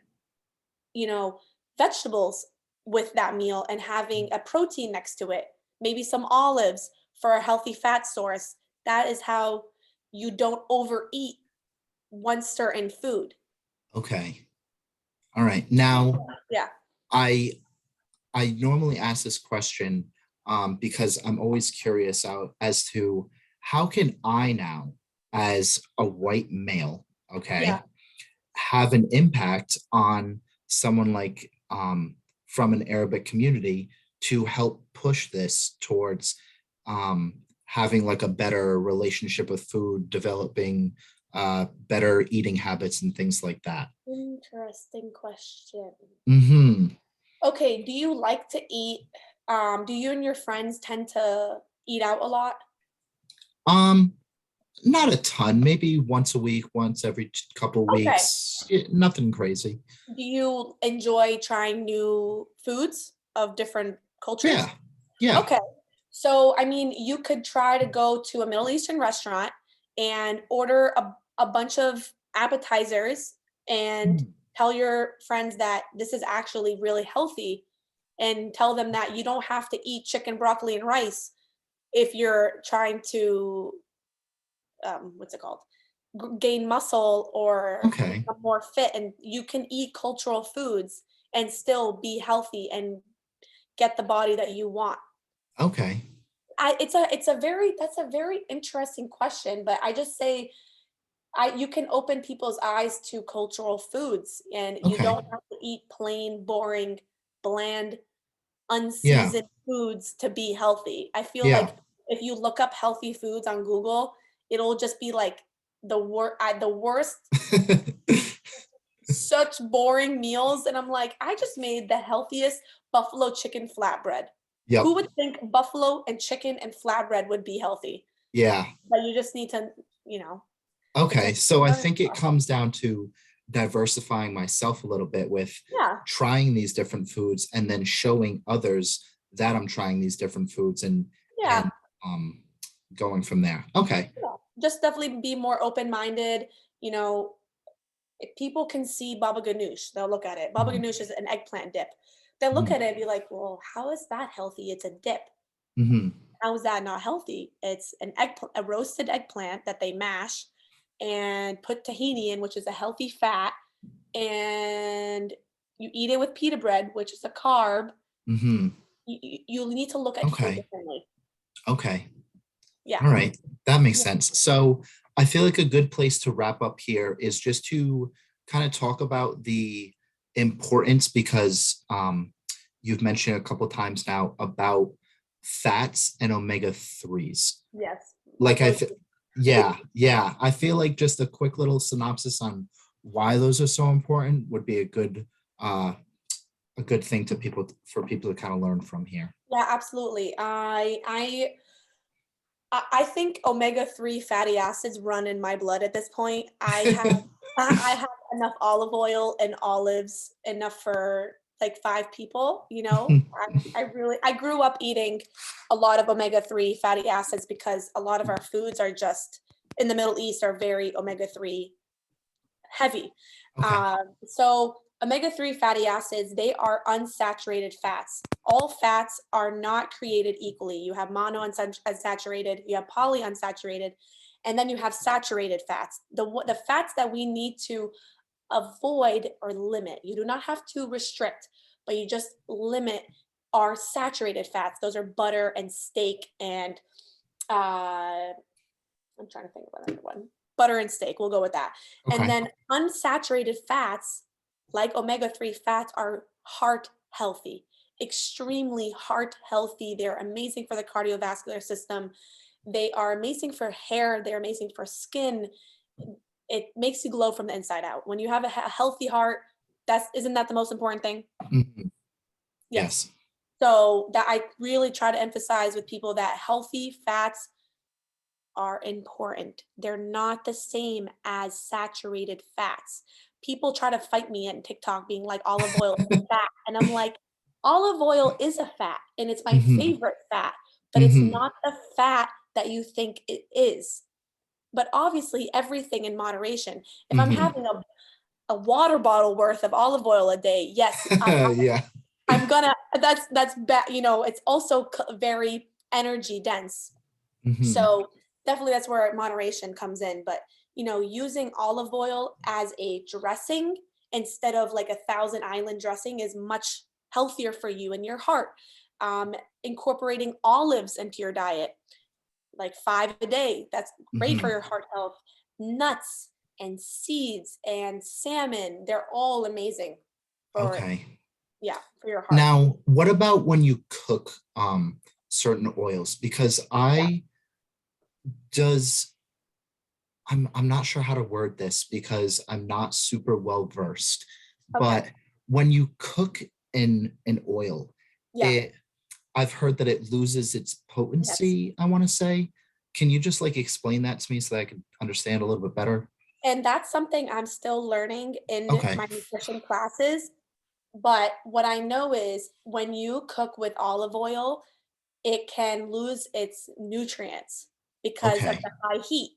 S2: you know, vegetables with that meal and having a protein next to it, maybe some olives for a healthy fat source. That is how you don't overeat one certain food.
S1: okay, all right. Now,
S2: Yeah.
S1: I I normally ask this question because I'm always curious out as to how can I now, as a white male,
S2: Yeah.
S1: okay, have an impact on someone like from an Arabic community to help push this towards having like a better relationship with food, developing better eating habits and things like that.
S2: Interesting question.
S1: Hmm.
S2: Okay, do you like to eat? Do you and your friends tend to eat out a lot?
S1: Um, Not a ton, maybe once a week, once every couple
S2: Okay.
S1: weeks. Nothing crazy.
S2: Do you enjoy trying new foods of different
S1: Yeah,
S2: cultures?
S1: yeah.
S2: Okay. So, I mean, you could try to go to a Middle Eastern restaurant and order a bunch of appetizers and
S1: Mm,
S2: tell your friends that this is actually really healthy, and tell them that you don't have to eat chicken, broccoli, and rice if you're trying to, what's it called? gain muscle or
S1: Okay.
S2: become more fit, and you can eat cultural foods and still be healthy and get the body that you want.
S1: Okay.
S2: It's a very that's a very interesting question, but I just say you can open people's eyes to cultural foods, and you
S1: Okay.
S2: don't have to eat plain, boring, bland,
S1: Yeah.
S2: unseasoned foods to be healthy. I feel
S1: Yeah.
S2: like if you look up healthy foods on Google, it'll just be like the worst, such boring meals, and I'm like, I just made the healthiest buffalo chicken flatbread.
S1: Yep.
S2: Who would think buffalo and chicken and flatbread would be healthy?
S1: Yeah.
S2: But you just need to, you know, it's a
S1: Okay. So I
S2: learning
S1: think it
S2: process.
S1: comes down to diversifying myself a little bit with
S2: Yeah,
S1: trying these different foods and then showing others that I'm trying these different foods
S2: yeah,
S1: and um going from there. Okay.
S2: yeah. Just definitely be more open-minded. You know, if people can see baba ganoush, they'll look at it. Baba
S1: Mhm.
S2: ganoush is an eggplant dip. They'll look
S1: Mhm.
S2: at it and be like, well, how is that healthy? It's a dip.
S1: Mhm.
S2: How is that not healthy? It's a roasted eggplant that they mash and put tahini in, which is a healthy fat, and you eat it with pita bread, which is a carb.
S1: Mhm.
S2: You need to look at food
S1: Okay.
S2: differently.
S1: Okay.
S2: Yeah.
S1: All right. That makes
S2: Yeah.
S1: sense. So I feel like a good place to wrap up here is just to kind of talk about the importance because you've mentioned a couple times now about fats and omega 3s.
S2: Yes. My
S1: Like
S2: go-to.
S1: yeah, yeah. I feel like just a quick little synopsis on why those are so important would be uh a good thing to people for people to kind of learn from here.
S2: Yeah, absolutely. I think omega-3 fatty acids run in my blood at this point. I have enough olive oil and olives, enough for like 5 people, you know? I grew up eating a lot of omega-3 fatty acids because a lot of our foods are just in the Middle East are very omega-3 heavy.
S1: Okay.
S2: So omega-3 fatty acids, they are unsaturated fats. All fats are not created equally. You have unsaturated, you have polyunsaturated, and then you have saturated fats. The fats that we need to avoid or limit. You do not have to restrict, but you just limit are saturated fats. Those are butter and steak and I'm trying to think of another one. Butter and steak, we'll go with that. And
S1: Okay.
S2: then unsaturated fats, like omega-3 fats, are heart healthy, extremely heart healthy. They're amazing for the cardiovascular system. They are amazing for hair. They're amazing for skin. It makes you glow from the inside out. When you have a healthy heart, that's isn't that the most important thing?
S1: Mhm.
S2: Yes.
S1: Yes.
S2: So that I really try to emphasize with people that healthy fats are important. They're not the same as saturated fats. People try to fight me on TikTok being like olive oil is a fat. And I'm like, olive oil is a fat and it's my
S1: Hmm.
S2: favorite fat, but it's
S1: Hmm.
S2: not the fat that you think it is. But obviously everything in moderation. If I'm
S1: Hmm.
S2: having a water bottle worth of olive oil a day, yes,
S1: Yeah.
S2: I'm gonna that's bad, you know, it's also very energy dense.
S1: Hmm.
S2: So definitely that's where moderation comes in. But you know, using olive oil as a dressing instead of like a Thousand Island dressing is much healthier for you and your heart. Incorporating olives into your diet, like 5 a day, that's great for
S1: Hmm.
S2: your heart health. Nuts and seeds and salmon, they're all amazing for,
S1: Okay.
S2: yeah, for your heart.
S1: Now, what about when you cook certain oils? Because
S2: Yeah.
S1: I does I'm not sure how to word this because I'm not super well versed.
S2: Okay.
S1: But when you cook in an oil,
S2: Yeah.
S1: it I've heard that it loses its
S2: Yes.
S1: potency, I want to say. Can you just like explain that to me so that I can understand a little bit better?
S2: And that's something I'm still learning in
S1: Okay.
S2: my nutrition classes. But what I know is when you cook with olive oil, it can lose its nutrients because of
S1: Okay.
S2: the high heat.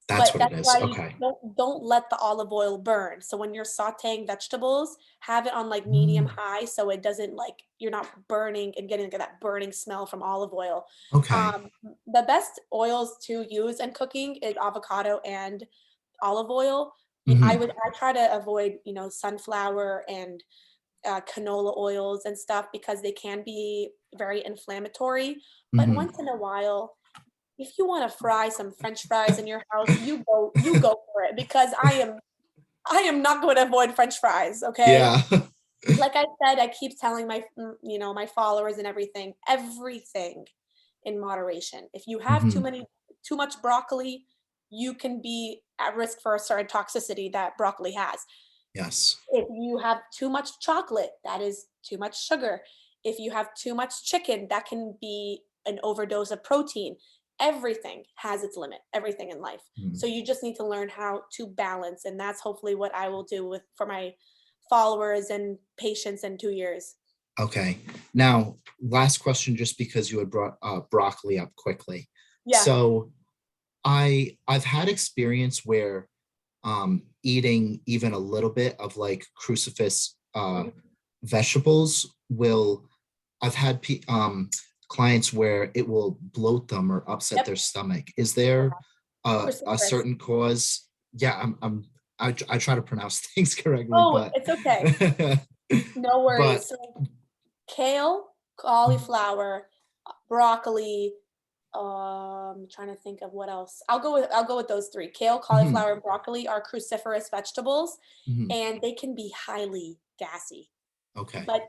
S1: That's
S2: But
S1: what it
S2: that's
S1: is.
S2: why you
S1: Okay.
S2: don't let the olive oil burn. So when you're sautéing vegetables, have it on like medium
S1: Mm,
S2: high so it doesn't like you're not burning and getting that burning smell from olive oil.
S1: okay.
S2: Um, the best oils to use in cooking is avocado and olive oil.
S1: Hmm.
S2: I try to avoid, sunflower and canola oils and stuff because they can be very inflammatory. But
S1: Hmm.
S2: once in a while, if you want to fry some French fries in your house, you go for it because I am not going to avoid French fries. Okay,
S1: Yeah.
S2: like I said, I keep telling my followers and everything in moderation. If you have
S1: Hmm.
S2: too much broccoli, you can be at risk for a certain toxicity that broccoli has.
S1: Yes.
S2: If you have too much chocolate, that is too much sugar. If you have too much chicken, that can be an overdose of protein. Everything has its limit, everything in life.
S1: Mm.
S2: So you just need to learn how to balance. And that's hopefully what I will do for my followers and patients in 2 years.
S1: Okay. Now, last question, just because you had brought broccoli up quickly.
S2: Yeah.
S1: So I've had experience where eating even a little bit of like crucifix
S2: Mhm.
S1: vegetables will. I've had clients where it will bloat them or upset
S2: Yep.
S1: their stomach. Is
S2: Yeah.
S1: there a
S2: Cruciferous.
S1: certain cause? Yeah, I try to pronounce things correctly,
S2: Oh,
S1: but
S2: it's okay. No
S1: but
S2: worries. So kale, cauliflower, broccoli, trying to think of what else. I'll go with those three. Kale,
S1: mhm,
S2: cauliflower, and broccoli are cruciferous vegetables,
S1: mhm.
S2: and they can be highly gassy.
S1: Okay.
S2: But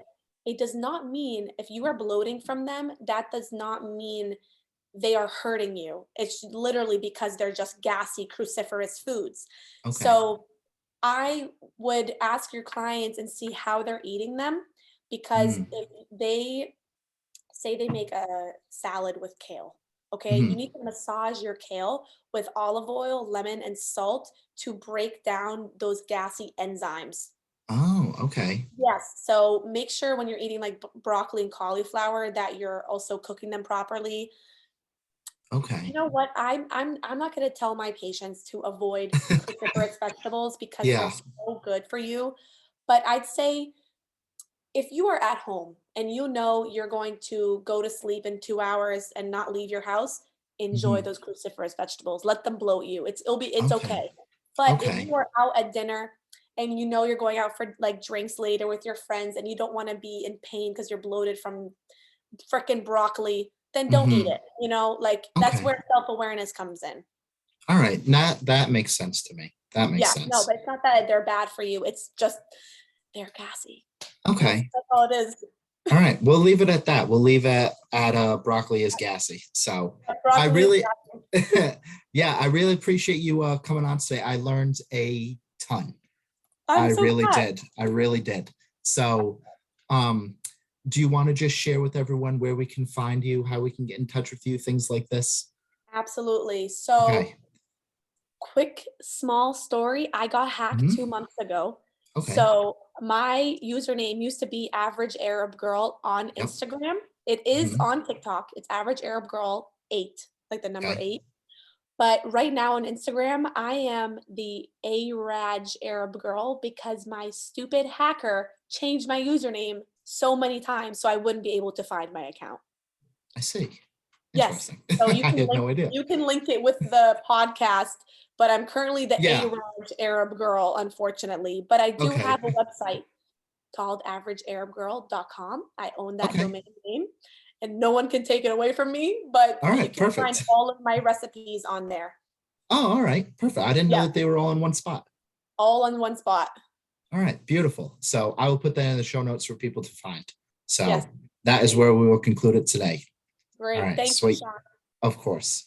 S2: it does not mean if you are bloating from them, that does not mean they are hurting you. It's literally because they're just gassy cruciferous foods.
S1: Okay.
S2: So I would ask your clients and see how they're eating them because
S1: Mm,
S2: if they say they make a salad with kale, okay, you
S1: mhm.
S2: need to massage your kale with olive oil, lemon, and salt to break down those gassy enzymes.
S1: Oh, okay.
S2: Yes, so make sure when you're eating like broccoli and cauliflower that you're also cooking them properly. You
S1: Okay.
S2: know what? I'm not going to tell my patients to avoid cruciferous vegetables because they're
S1: Yeah.
S2: so good for you, but I'd say if you are at home and you know you're going to go to sleep in 2 hours and not leave your house, enjoy
S1: Mhm.
S2: those cruciferous vegetables. Let them bloat you. It's
S1: Okay.
S2: okay. But if
S1: Okay.
S2: you are out at dinner and you know you're going out for like drinks later with your friends and you don't want to be in pain because you're bloated from freaking broccoli, then don't eat
S1: Mhm.
S2: it. Like that's
S1: Okay.
S2: where self-awareness comes in.
S1: All right. That makes sense to me. That makes
S2: Yeah, no,
S1: sense.
S2: but it's not that they're bad for you. It's just they're gassy. That's
S1: Okay.
S2: that's all it is.
S1: All right. We'll leave it at that. We'll leave it at broccoli is gassy. So I
S2: Broccoli is
S1: really,
S2: gassy.
S1: yeah, I really appreciate you coming on today. I learned a ton.
S2: I'm
S1: I
S2: so
S1: really
S2: glad.
S1: did. I really did. So, um, do you want to just share with everyone where we can find you, how we can get in touch with you, things like this?
S2: Absolutely. So,
S1: Okay.
S2: quick, small story. I got hacked
S1: Hmm.
S2: 2 months ago.
S1: Okay.
S2: So, my username used to be Average Arab Girl on
S1: Yep.
S2: Instagram. It is
S1: Hmm.
S2: on TikTok. It's Average Arab Girl 8, like the number
S1: Okay.
S2: 8. But right now on Instagram, I am the Araj Arab Girl because my stupid hacker changed my username so many times so I wouldn't be able to find my account.
S1: I see.
S2: Yes.
S1: Interesting.
S2: So
S1: I had no idea.
S2: you can link it with the podcast, but I'm currently the
S1: Yeah.
S2: Araj Arab Girl, unfortunately. But I do
S1: Okay.
S2: have a website called averagearabgirl.com. I own that
S1: Okay.
S2: domain name and no one can take it away from me, but
S1: All
S2: you
S1: right.
S2: can find
S1: Perfect.
S2: all of my recipes on there.
S1: Oh, all right. Perfect. I didn't know
S2: Yeah,
S1: that they were all in one spot.
S2: all in one spot.
S1: All right. Beautiful. So I will put that in the show notes for people to find.
S2: Yes,
S1: So that is
S2: please.
S1: where we will conclude it today. All
S2: Great.
S1: right.
S2: Thank you,
S1: Sweet.
S2: Shawn.
S1: Of course.